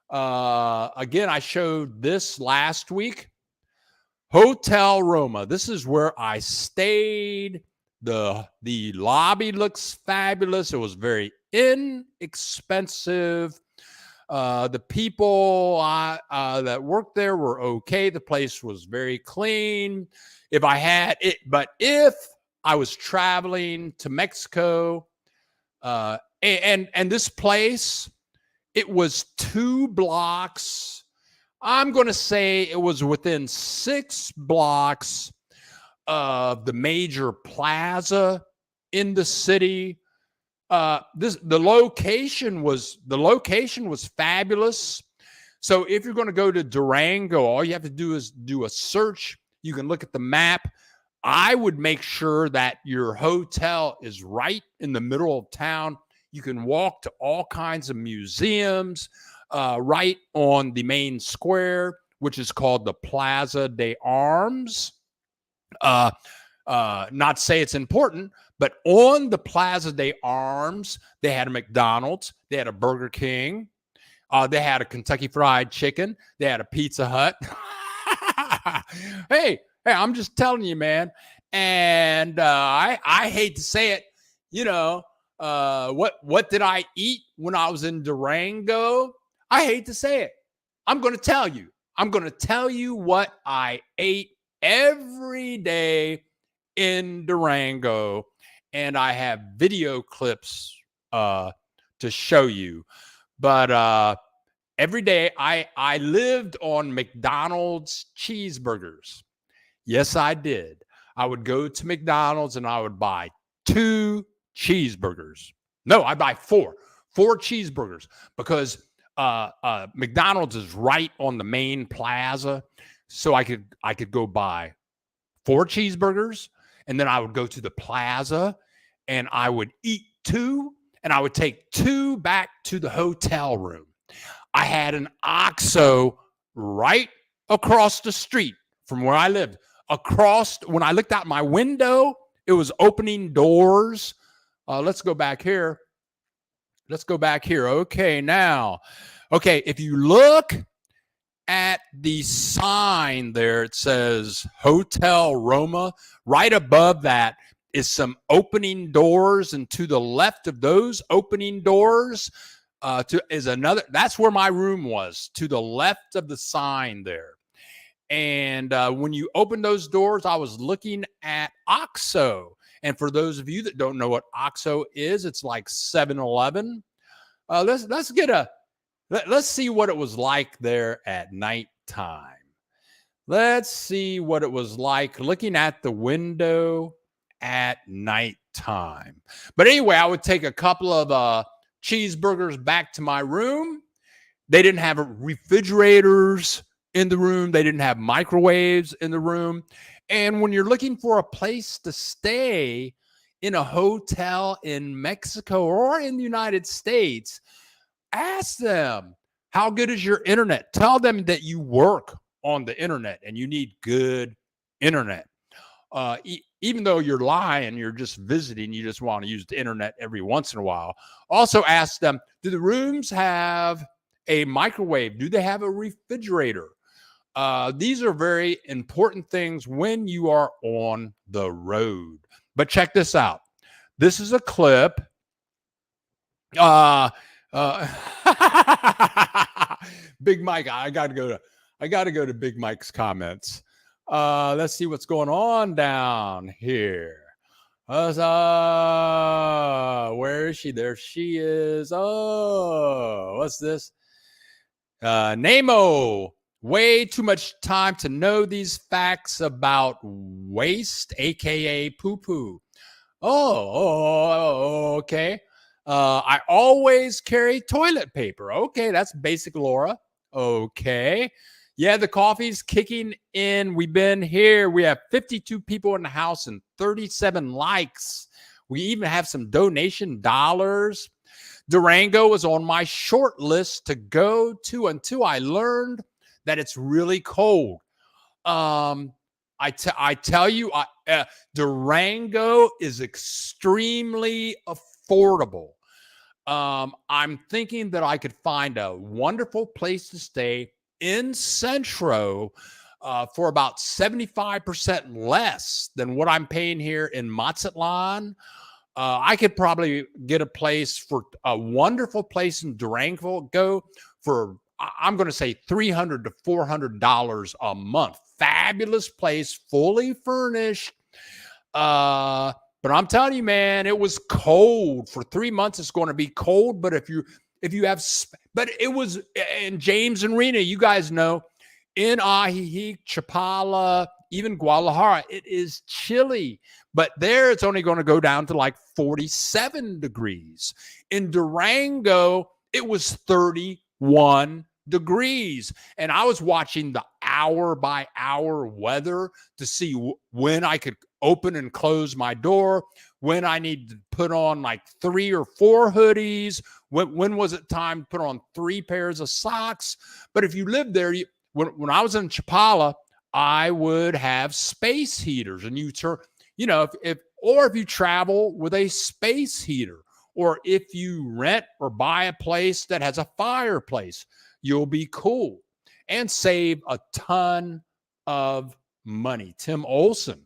Again, I showed this last week. Hotel Roma. This is where I stayed. The lobby looks fabulous. It was very inexpensive. The people that worked there were okay. The place was very clean. If I was traveling to Mexico, and this place, it was 2 blocks. I'm going to say it was within 6 blocks of the major plaza in the city. The location was fabulous. So if you're going to go to Durango, all you have to do is do a search. You can look at the map. I would make sure that your hotel is right in the middle of town. You can walk to all kinds of museums right on the main square, which is called the Plaza de Arms. Not to say it's important, but on the Plaza de Arms, they had a McDonald's, they had a Burger King, they had a Kentucky Fried Chicken, they had a Pizza Hut. Hey, I'm just telling you, man. And I hate to say it, what did I eat when I was in Durango? I hate to say it. I'm going to tell you. I'm going to tell you what I ate every day in Durango, and I have video clips to show you. But every day I lived on McDonald's cheeseburgers. Yes, I did. I would go to McDonald's and I would buy 2 cheeseburgers. No, I'd buy 4 cheeseburgers because McDonald's is right on the main plaza. So I could go buy 4 cheeseburgers, and then I would go to the plaza and I would eat 2, and I would take 2 back to the hotel room. I had an OXXO right across the street from where I lived. When I looked out my window, it was opening doors. Let's go back here. Okay, now. Okay, if you look at the sign there, it says Hotel Roma. Right above that is some opening doors, and to the left of those opening doors is another. That's where my room was, to the left of the sign there. And when you open those doors, I was looking at OXXO. And for those of you that don't know what OXXO is, it's like 7-Eleven. Let's see what it was like there at nighttime. Let's see what it was like looking at the window at nighttime. But anyway, I would take a couple of cheeseburgers back to my room. They didn't have refrigerators in the room. They didn't have microwaves in the room. And when you're looking for a place to stay in a hotel in Mexico or in the United States, ask them, how good is your internet? Tell them that you work on the internet and you need good internet. Even though you're lying, you're just visiting, you just want to use the internet every once in a while. Also ask them, do the rooms have a microwave? Do they have a refrigerator? These are very important things when you are on the road. But check this out. This is a clip. Big Mike, I got to go to Big Mike's comments. Let's see what's going on down here. Where is she? There she is. Oh, what's this? Nemo, way too much time to know these facts about waste, aka poo-poo. Okay. I always carry toilet paper. Okay, that's basic Laura. Okay. Yeah, the coffee's kicking in. We've been here. We have 52 people in the house and 37 likes. We even have some donation dollars. Durango was on my short list to go to until I learned that it's really cold. I tell you, Durango is extremely affordable. I'm thinking that I could find a wonderful place to stay in Centro for about 75% less than what I'm paying here in Mazatlan. I could probably get a wonderful place in Durango, go for, I'm going to say $300 to $400 a month. Fabulous place, fully furnished. But I'm telling you, man, it was cold for 3 months. It's going to be cold. But if you have, but it was in James and Rena, you guys know, in Ajijic, Chapala, even Guadalajara, it is chilly. But there, it's only going to go down to like 47 degrees. In Durango, it was 31 degrees. And I was watching the hour by hour weather to see when I could open and close my door, when I need to put on like 3 or 4 hoodies, when was it time to put on 3 pairs of socks. But if you live there, when I was in Chapala, I would have space heaters, and you turn, if you travel with a space heater, or if you rent or buy a place that has a fireplace, you'll be cool and save a ton of money. Tim Olson.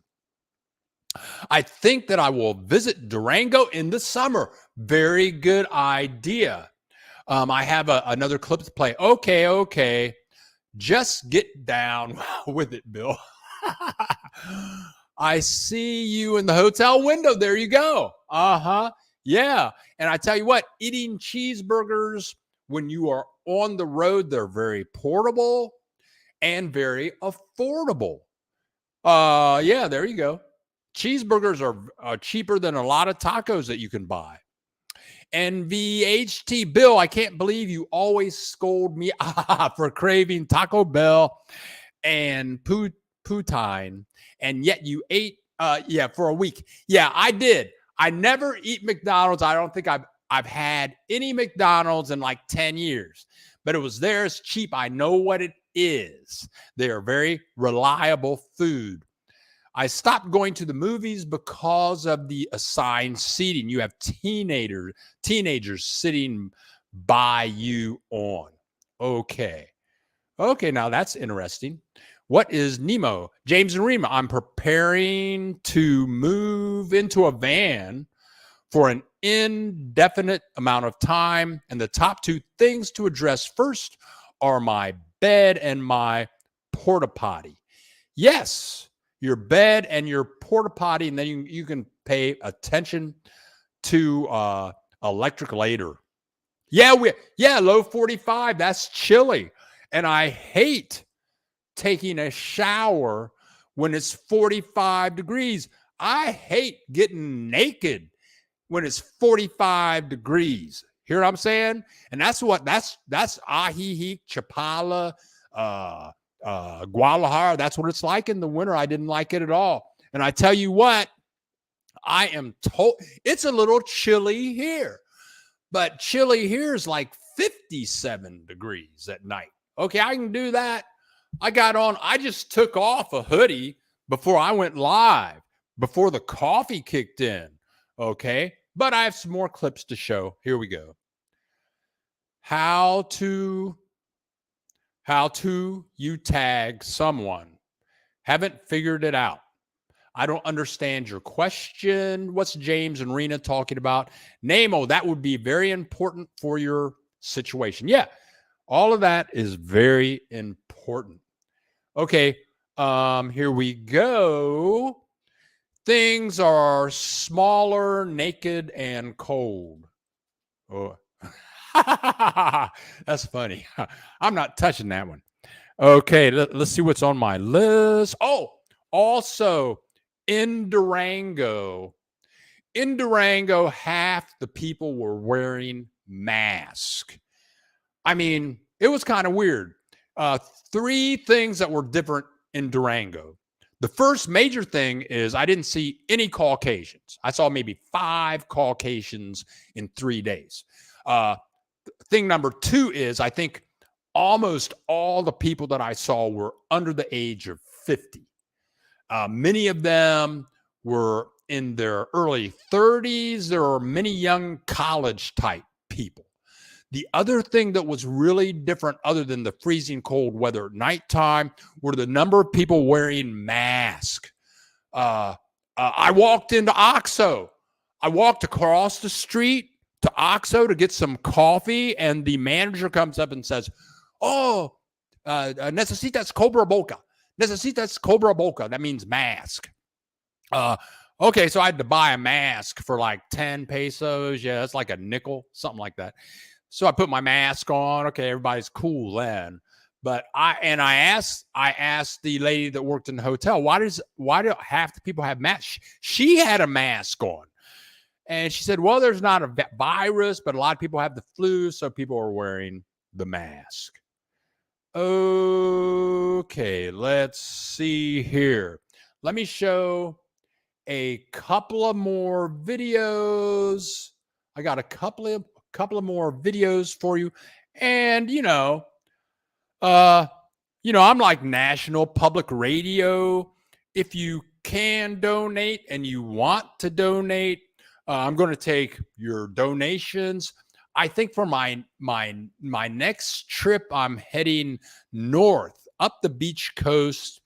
I think that I will visit Durango in the summer. Very good idea. I have another clip to play. Okay. Just get down with it, Bill. I see you in the hotel window. There you go. Yeah. And I tell you what, eating cheeseburgers when you are on the road, they're very portable and very affordable. Yeah, there you go. Cheeseburgers are cheaper than a lot of tacos that you can buy. And VHT, Bill, I can't believe you always scold me for craving Taco Bell and poutine, and yet you ate, for a week. Yeah, I did. I never eat McDonald's. I don't think I've had any McDonald's in like 10 years, but it was there. It's cheap. I know what it is. They are very reliable food. I stopped going to the movies because of the assigned seating. You have teenagers sitting by you on. Okay, now that's interesting. What is Nemo? James and Rima, I'm preparing to move into a van for an indefinite amount of time, and the top 2 things to address first are my bed and my porta potty. Yes, your bed and your porta potty, and then you can pay attention to electric later. Yeah, low 45. That's chilly, and I hate taking a shower when it's 45 degrees. I hate getting naked when it's 45 degrees. Hear what I'm saying? And that's Ajijic, Chapala, Guadalajara. That's what it's like in the winter. I didn't like it at all. And I tell you what, I am told it's a little chilly here, but chilly here is like 57 degrees at night. Okay, I can do that. I just took off a hoodie before I went live, before the coffee kicked in. Okay, but I have some more clips to show. Here we go. How to you tag someone. Haven't figured it out. I don't understand your question. What's James and Rena talking about? Namo, that would be very important for your situation. Yeah, all of that is very important. Okay, here we go. Things are smaller, naked, and cold. Oh, that's funny. I'm not touching that one. Okay, let's see what's on my list. Oh, also in Durango, half the people were wearing masks. I mean, it was kind of weird. Uh, Three things that were different in Durango. The first major thing is I didn't see any Caucasians. I saw maybe 5 Caucasians in 3 days. Thing number 2 is I think almost all the people that I saw were under the age of 50. Many of them were in their early 30s. There are many young college type people. The other thing that was really different, other than the freezing cold weather at nighttime, were the number of people wearing masks. I walked into OXXO. I walked across the street to OXXO to get some coffee, and the manager comes up and says, "Oh, necesitas cobra boca. Necesitas cobra boca." That means mask. Okay, so I had to buy a mask for like 10 pesos. Yeah, that's like a nickel, something like that. So I put my mask on. Okay, everybody's cool then. But I asked the lady that worked in the hotel, why do half the people have masks? She had a mask on. And she said, well, there's not a virus, but a lot of people have the flu, so people are wearing the mask. Okay, let's see here. Let me show a couple of more videos. I got a couple of more videos for you. And I'm like National Public Radio. If you can donate and you want to donate, I'm going to take your donations. I think for my next trip, I'm heading north up the beach coast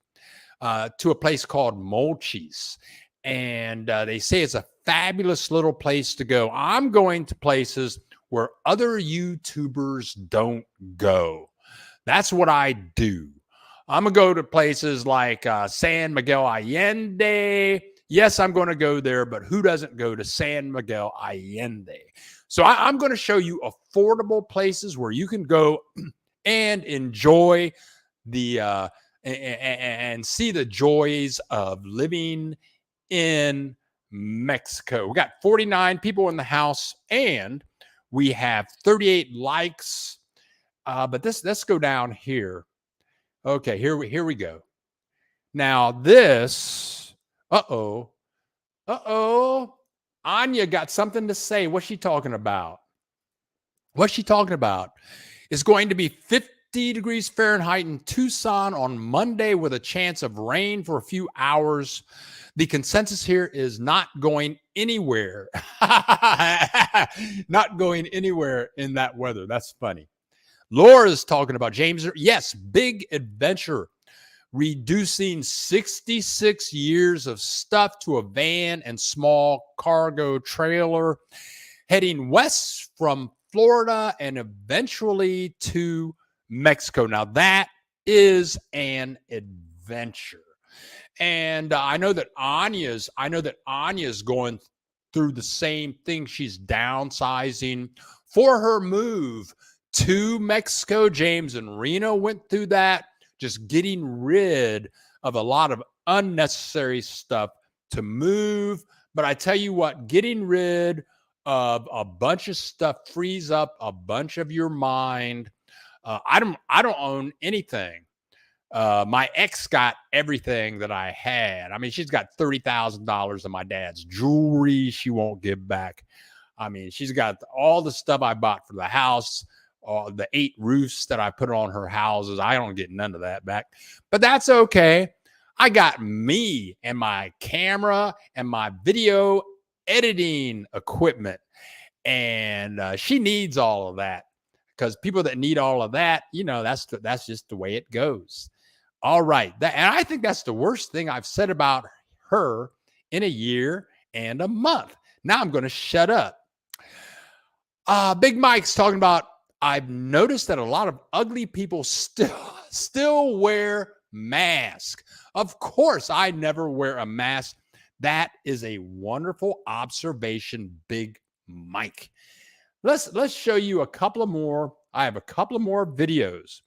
to a place called Molchis. And they say it's a fabulous little place to go. I'm going to places where other YouTubers don't go. That's what I do. I'm going to go to places like San Miguel Allende. Yes, I'm going to go there, but who doesn't go to San Miguel Allende? So I'm going to show you affordable places where you can go and enjoy the and see the joys of living in Mexico. We got 49 people in the house and we have 38 likes. But let's go down here. Okay, here we go. Now this, Anya got something to say. What's she talking about? It's going to be 50 degrees Fahrenheit in Tucson on Monday with a chance of rain for a few hours. The consensus here is not going anywhere. Not going anywhere in that weather. That's funny. Laura's talking about James. Yes, big adventure. Reducing 66 years of stuff to a van and small cargo trailer. Heading west from Florida and eventually to Mexico. Now that is an adventure. And I know that Anya's going through the same thing. She's downsizing for her move to Mexico. James and Reno went through that, just getting rid of a lot of unnecessary stuff to move. But I tell you what, getting rid of a bunch of stuff frees up a bunch of your mind. I don't own anything. My ex got everything that I had. I mean, she's got $30,000 of my dad's jewelry she won't give back. I mean, she's got all the stuff I bought for the house, the 8 roofs that I put on her houses. I don't get none of that back, but that's okay. I got me and my camera and my video editing equipment, and she needs all of that because people that need all of that, that's just the way it goes. All right. And I think that's the worst thing I've said about her in a year and a month. Now I'm going to shut up. Big Mike's talking about I've noticed that a lot of ugly people still wear masks. Of course, I never wear a mask. That is a wonderful observation, Big Mike. Let's show you a couple of more. I have a couple of more videos.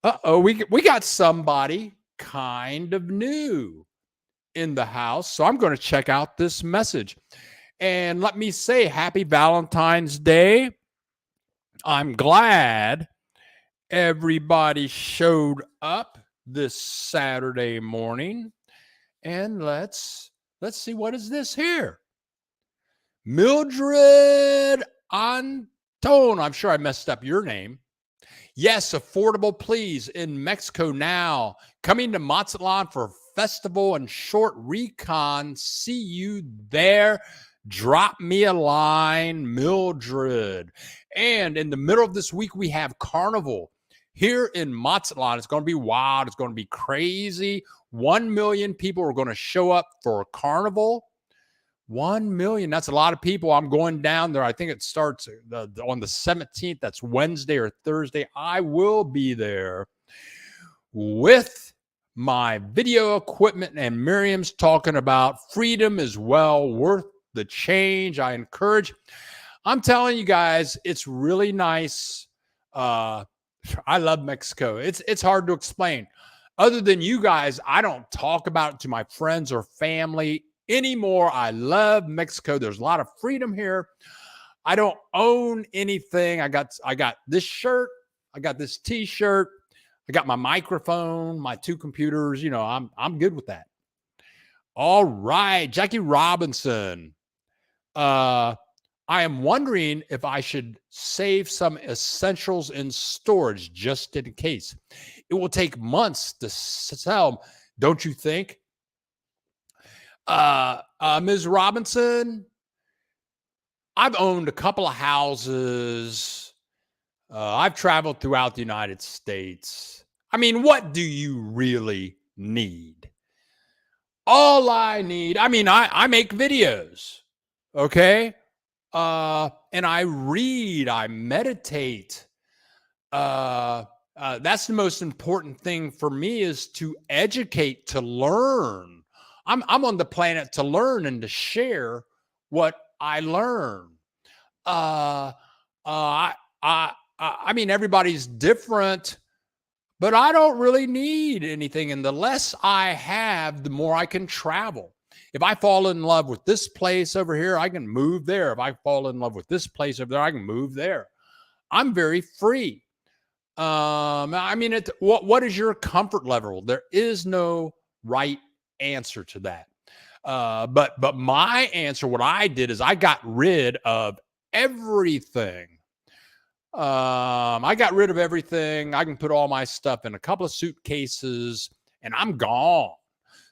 Uh-oh, we got somebody kind of new in the house. So I'm going to check out this message. And let me say happy Valentine's Day. I'm glad everybody showed up this Saturday morning. And let's see, what is this here? Mildred Antone. I'm sure I messed up your name. Yes, affordable, please. In Mexico now. Coming to Mazatlan for festival and short recon. See you there. Drop me a line, Mildred. And in the middle of this week, we have Carnival here in Mazatlan. It's going to be wild. It's going to be crazy. 1 million people are going to show up for Carnival. 1 million. That's a lot of people. I'm going down there. I think it starts on the 17th. That's Wednesday or Thursday. I will be there with my video equipment, and Miriam's talking about freedom is well worth the change. I encourage. I'm telling you guys, it's really nice. I love Mexico. It's hard to explain. Other than you guys, I don't talk about it to my friends or family anymore. I love Mexico. There's a lot of freedom here. I don't own anything. I got this shirt. I got this T-shirt. I got my microphone, my 2 computers. You know, I'm good with that. All right, Jackie Robinson. I am wondering if I should save some essentials in storage just in case. It will take months to sell, don't you think? Ms. Robinson, I've owned a couple of houses. I've traveled throughout the United States. I mean, what do you really need? All I need, I mean, I make videos, okay? And I read, I meditate. That's the most important thing for me, is to educate, to learn. I'm on the planet to learn and to share what I learn. I mean, everybody's different, but I don't really need anything. And the less I have, the more I can travel. If I fall in love with this place over here, I can move there. If I fall in love with this place over there, I can move there. I'm very free. I mean, what is your comfort level? There is no right answer to that. But my answer, what I did is I got rid of everything. I got rid of everything. I can put all my stuff in a couple of suitcases and I'm gone.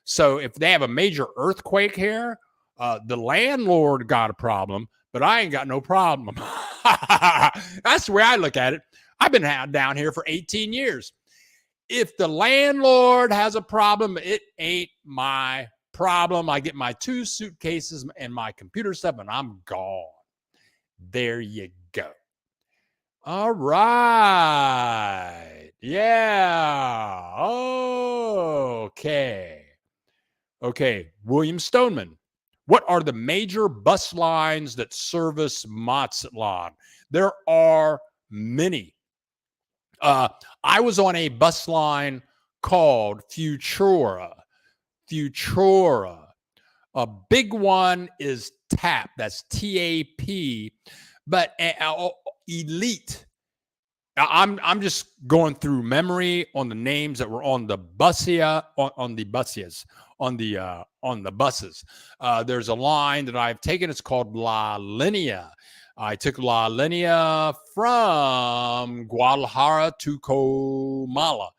So if they have a major earthquake here, the landlord got a problem, but I ain't got no problem. That's the way I look at it. I've been down here for 18 years. If the landlord has a problem, it ain't my problem. I get my 2 suitcases and my computer stuff and I'm gone. There you go. All right. Yeah. Okay. William Stoneman. What are the major bus lines that service Mazatlan? There are many. I was on a bus line called Futura. A big one is TAP. That's TAP. But Elite. I'm just going through memory on the names that were on the on the buses. There's a line that I've taken. It's called La Linea. I took La Linea from Guadalajara to Colima.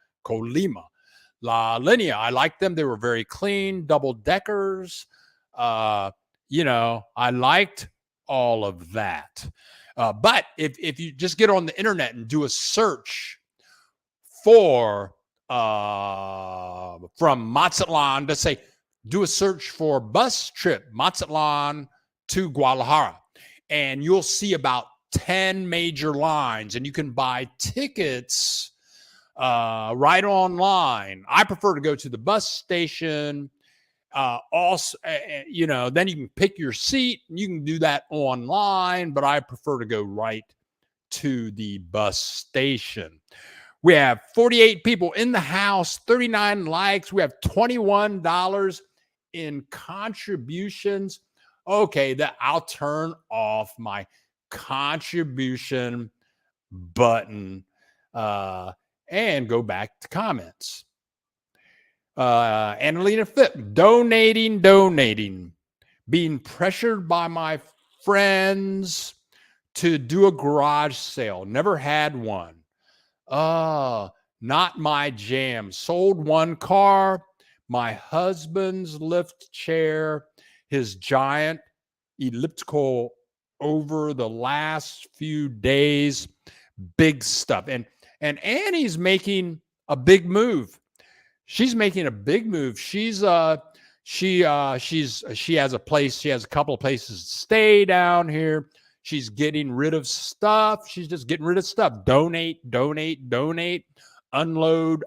La Linea. I liked them. They were very clean, double deckers. I liked all of that. But if you just get on the internet and do a search for from Mazatlan, let's say, do a search for bus trip Mazatlan to Guadalajara, and you'll see about 10 major lines, and you can buy tickets right online. I prefer to go to the bus station. Also, then you can pick your seat. And you can do that online, but I prefer to go right to the bus station. We have 48 people in the house, 39 likes. We have $21 in contributions. Okay, I'll turn off my contribution button and go back to comments. Annalena Fit, donating, being pressured by my friends to do a garage sale. Never had one. Not my jam. Sold one car, my husband's lift chair, his giant elliptical over the last few days. Big stuff. And Annie's making a big move. She's making a big move. She has a place. She has a couple of places to stay down here. She's getting rid of stuff. She's just getting rid of stuff. Donate. Unload.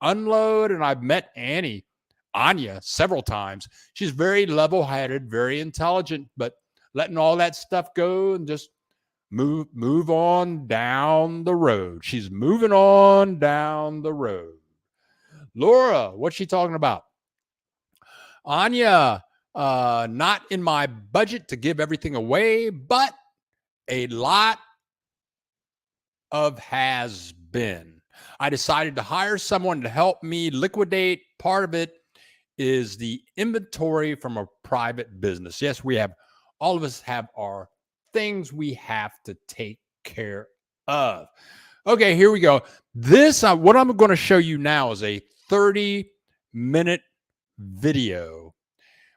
And I've met Anya, several times. She's very level-headed, very intelligent, but letting all that stuff go and just move on down the road. She's moving on down the road. Laura, what's she talking about? Anya, not in my budget to give everything away, but a lot of has been. I decided to hire someone to help me liquidate. Part of it is the inventory from a private business. Yes, all of us have our things we have to take care of. Okay, here we go. What I'm going to show you now is a 30-minute video,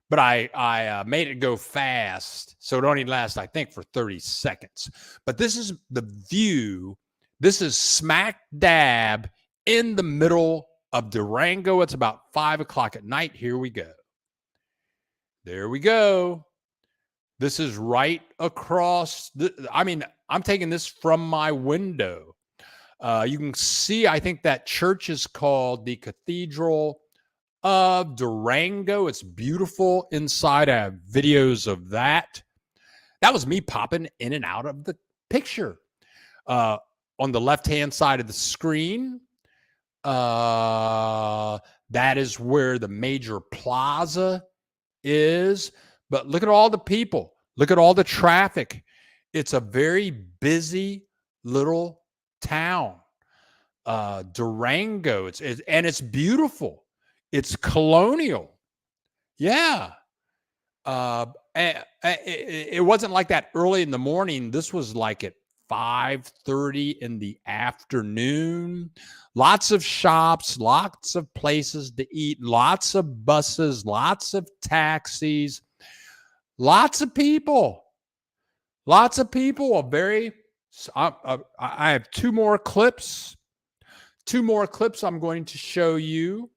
but I made it go fast, so it only lasts, I think, for 30 seconds. But this is the view. This is smack dab in the middle of Durango. It's about 5 o'clock at night. Here we go. There we go. This is right across. I'm taking this from my window. You can see, I think that church is called the Cathedral of Durango. It's beautiful inside. I have videos of that. That was me popping in and out of the picture. On the left-hand side of the screen, that is where the major plaza is. But look at all the people. Look at all the traffic. It's a very busy little town. Durango. It's beautiful. It's colonial. Yeah. It wasn't like that early in the morning. This was like at 5:30 in the afternoon. Lots of shops, lots of places to eat, lots of buses, lots of taxis, lots of people. Lots of people. I have two more clips. I'm going to show you.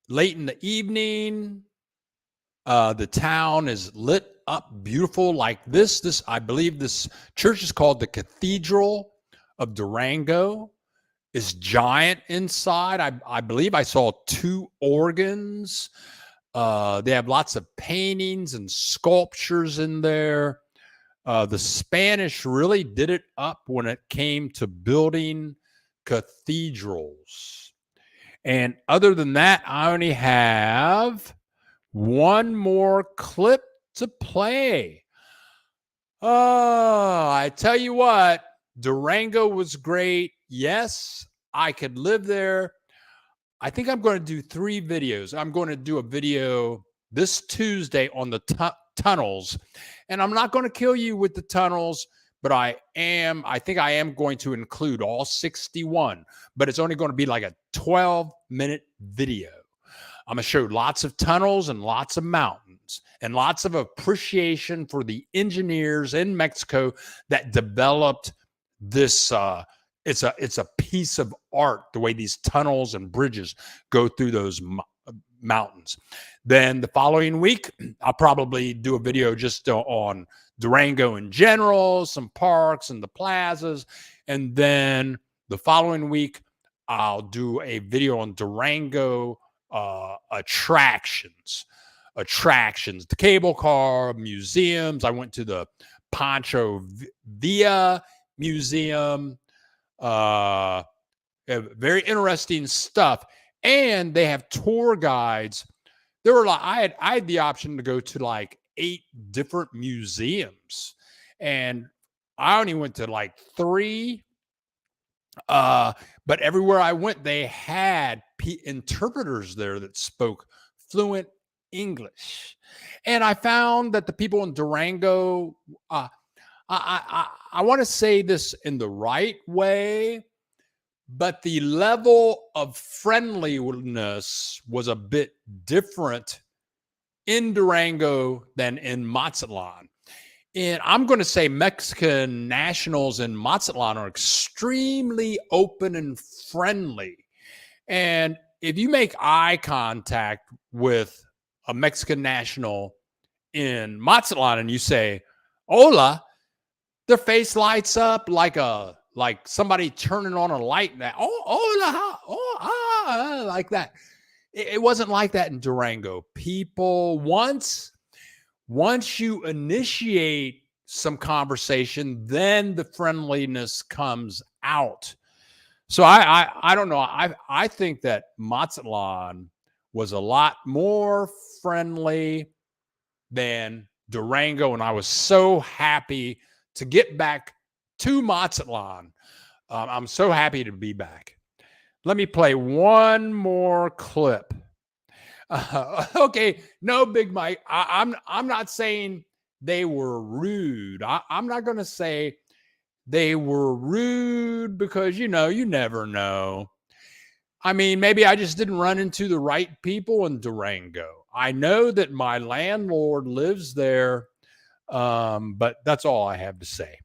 Late in the evening, the town is lit up beautiful like this. I believe this church is called the Cathedral of Durango. It's giant inside. I believe I saw 2 organs. They have lots of paintings and sculptures in there. The Spanish really did it up when it came to building cathedrals. And other than that, I only have one more clip to play. Oh, I tell you what, Durango was great. Yes, I could live there. I think I'm going to do 3 videos. I'm going to do a video this Tuesday on the tunnels. And I'm not going to kill you with the tunnels, but I think I am going to include all 61. But it's only going to be like a 12-minute video. I'm going to show lots of tunnels and lots of mountains and lots of appreciation for the engineers in Mexico that developed this. It's a piece of art, the way these tunnels and bridges go through those mountains. Then the following week, I'll probably do a video just on Durango in general, some parks and the plazas. And then the following week, I'll do a video on Durango attractions, the cable car, museums. I went to the Pancho Villa Museum. Very interesting stuff. And they have tour guides. There were like I had the option to go to like 8 different museums, and I only went to like 3. But everywhere I went, they had interpreters there that spoke fluent English, and I found that the people in Durango, I want to say this in the right way, but the level of friendliness was a bit different in Durango than in Mazatlan. And I'm going to say Mexican nationals in Mazatlan are extremely open and friendly. And if you make eye contact with a Mexican national in Mazatlan and you say, "Hola," their face lights up like somebody turning on a light. That like that. It wasn't like that in Durango. People, once you initiate some conversation, then the friendliness comes out. So I don't know. I think that Mazatlan was a lot more friendly than Durango, and I was so happy to get back to Mazatlan. I'm so happy to be back. Let me play one more clip. Okay, no, Big Mike. I'm not saying they were rude. I'm not going to say they were rude because you never know. I mean, maybe I just didn't run into the right people in Durango. I know that my landlord lives there, but that's all I have to say.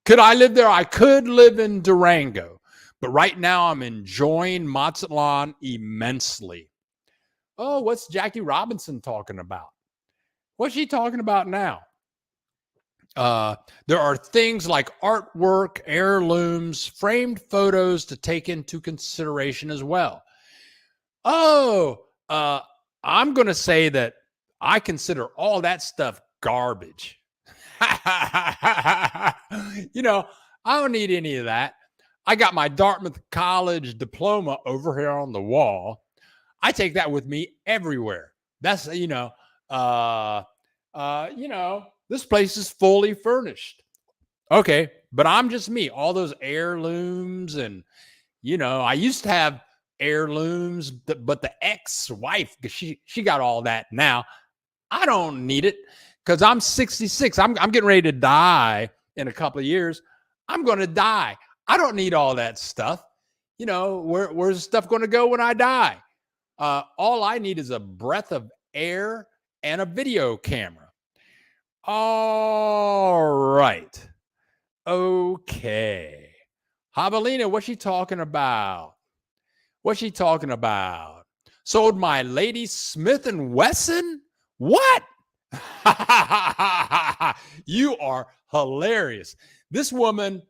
Could I live there? I could live in Durango, but right now I'm enjoying Mazatlan immensely. Oh, what's Jackie Robinson talking about? What's she talking about now? There are things like artwork, heirlooms, framed photos to take into consideration as well. Oh, I'm going to say that I consider all that stuff garbage. I don't need any of that. I got my Dartmouth College diploma over here on the wall. I take that with me everywhere. That's, this place is fully furnished. Okay, but I'm just me. All those heirlooms and, I used to have heirlooms, but the ex-wife, she got all that now. I don't need it because I'm 66. I'm getting ready to die in a couple of years. I'm going to die. I don't need all that stuff. Where's the stuff going to go when I die? All I need is a breath of air and a video camera. All right. Okay. Javelina, what's she talking about? Sold my Lady Smith & Wesson? What? You are hilarious. This woman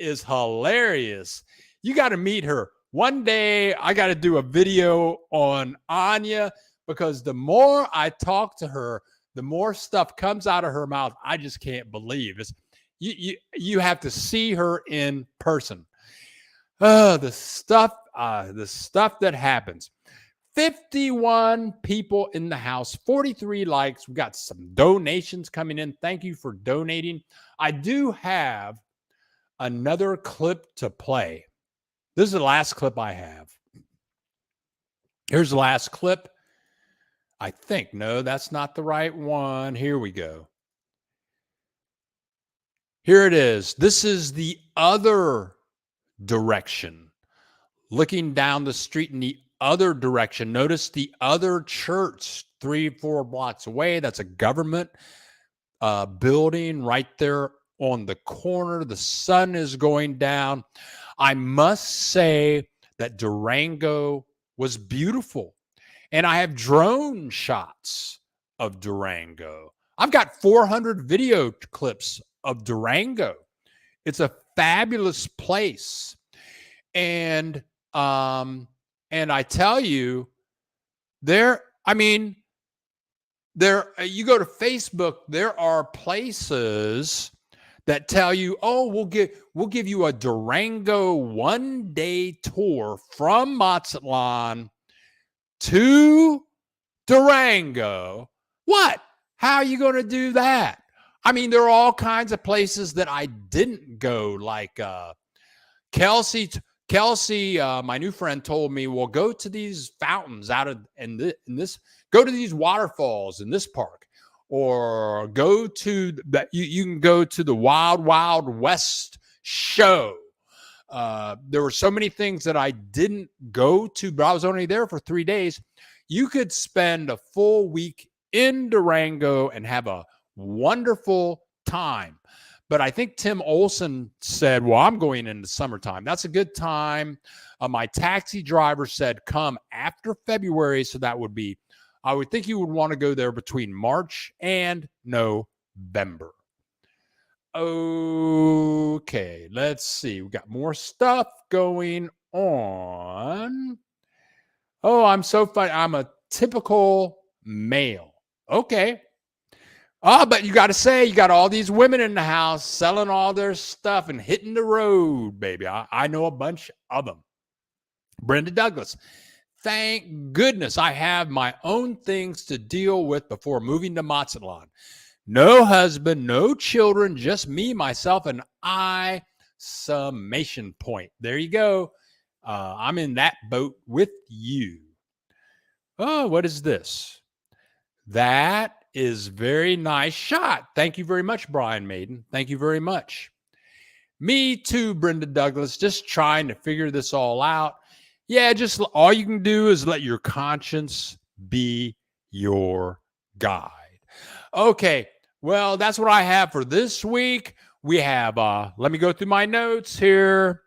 is hilarious. You got to meet her. One day I got to do a video on Anya because the more I talk to her, the more stuff comes out of her mouth. I just can't believe it. You have to see her in person. The stuff that happens. 51 people in the house, 43 likes. We got some donations coming in. Thank you for donating. I do have another clip to play. This is the last clip I have. Here's the last clip. I think, no, that's not the right one. Here we go. Here it is. This is the other direction. Looking down the street in the other direction. Notice the other church 3-4 blocks away. That's a government building right there on the corner. The sun is going down. I must say that Durango was beautiful. And I have drone shots of Durango. I've got 400 video clips of Durango. It's a fabulous place. And I tell you, you go to Facebook, there are places that tell you, oh, we'll give you a Durango 1-day tour from Mazatlan to Durango. What? How are you going to do that? I mean, there are all kinds of places that I didn't go, like Kelsey, my new friend, told me, well, go to these fountains go to these waterfalls in this park, or go to that. You can go to the Wild Wild West show. There were so many things that I didn't go to, but I was only there for 3 days. You could spend a full week in Durango and have a wonderful time. But I think Tim Olson said, well, I'm going into summertime. That's a good time. My taxi driver said, come after February. So that would be, I would think you would want to go there between March and November. Okay, let's see. We got more stuff going on. Oh, I'm so funny. I'm a typical male. Okay. But you got to say, you got all these women in the house selling all their stuff and hitting the road, baby. I know a bunch of them. Brenda Douglas, thank goodness I have my own things to deal with before moving to Mazatlan. No husband, no children, just me, myself, and I. Summation point. There you go. I'm in that boat with you. Oh, what is this? That is very nice shot. Thank you very much, Brian Maiden. Thank you very much. Me too, Brenda Douglas, just trying to figure this all out. Yeah, just all you can do is let your conscience be your guide. Okay, well, that's what I have for this week. We have, let me go through my notes here.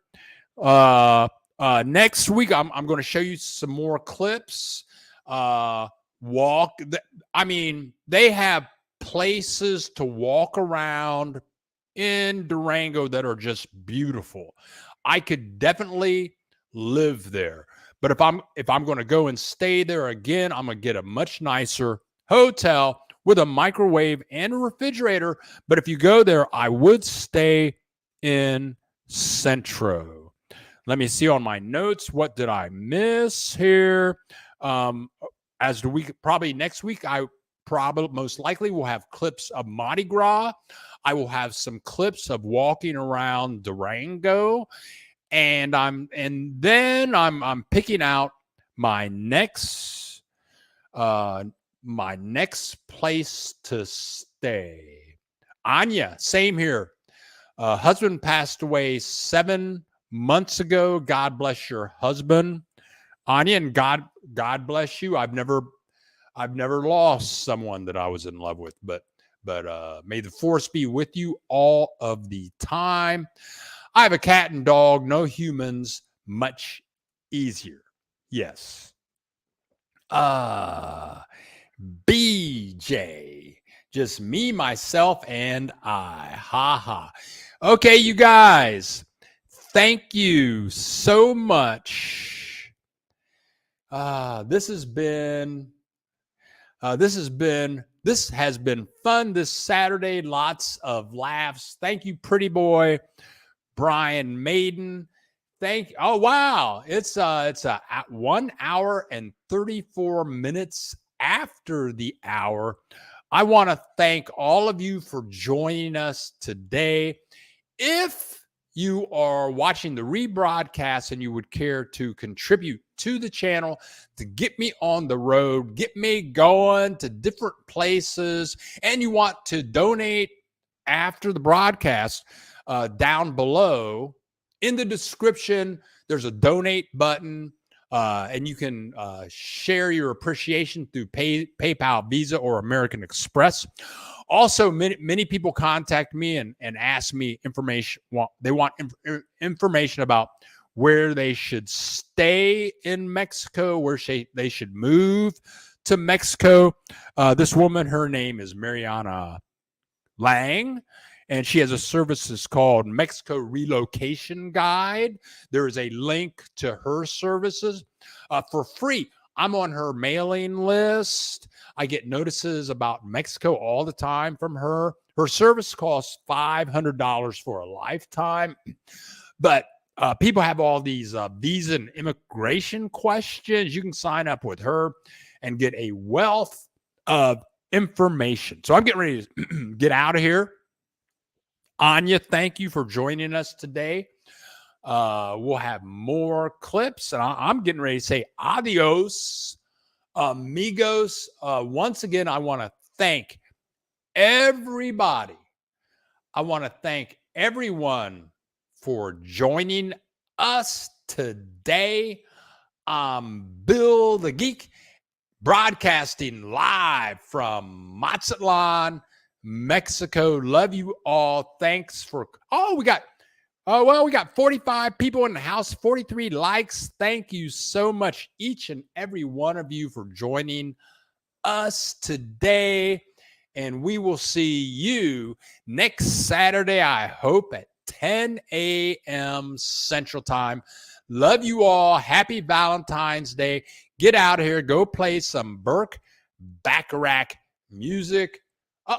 Next week, I'm going to show you some more clips. They have places to walk around in Durango that are just beautiful. I could definitely live there. But if I'm going to go and stay there again, I'm going to get a much nicer hotel with a microwave and a refrigerator. But if you go there, I would stay in Centro. Let me see on my notes. What did I miss here? As the week, probably next week, I probably most likely will have clips of Mardi Gras. I will have some clips of walking around Durango, and then I'm picking out my next place to stay. Anya, same here. Husband passed away 7 months ago. God bless your husband, Anya, and God bless you. I've never lost someone that I was in love with, but may the force be with you all of the time. I have a cat and dog, no humans, much easier. Yes. BJ, just me, myself, and I. Ha ha. Okay, you guys, thank you so much. This has been fun this Saturday. Lots of laughs. Thank you, pretty boy Brian Maiden. Oh wow, it's 1 hour and 34 minutes after the hour. I want to thank all of you for joining us today. If you are watching the rebroadcast and you would care to contribute to the channel to get me on the road, get me going to different places, and you want to donate after the broadcast, down below in the description, there's a donate button, and you can share your appreciation through PayPal, Visa, or American Express. Also, many people contact me and ask me information. Well, they want information about where they should stay in Mexico, where they should move to Mexico. This woman, her name is Mariana Lang, and she has a service that's called Mexico Relocation Guide. There is a link to her services for free. I'm on her mailing list. I get notices about Mexico all the time from her. Her service costs $500 for a lifetime. But people have all these visa and immigration questions. You can sign up with her and get a wealth of information. So I'm getting ready to get out of here. Anya, thank you for joining us today. We'll have more clips, and I'm getting ready to say adios, amigos. Once again, I want to thank everybody. I want to thank everyone for joining us today. I'm Bill the Geek, broadcasting live from Mazatlan, Mexico. Love you all. Thanks for, we got 45 people in the house, 43 likes. Thank you so much, each and every one of you, for joining us today. And we will see you next Saturday, I hope, at 10 a.m. Central Time. Love you all. Happy Valentine's Day. Get out of here. Go play some Burke Bacharach music.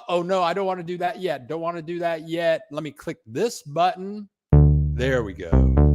No, I don't want to do that yet. Let me click this button. There we go.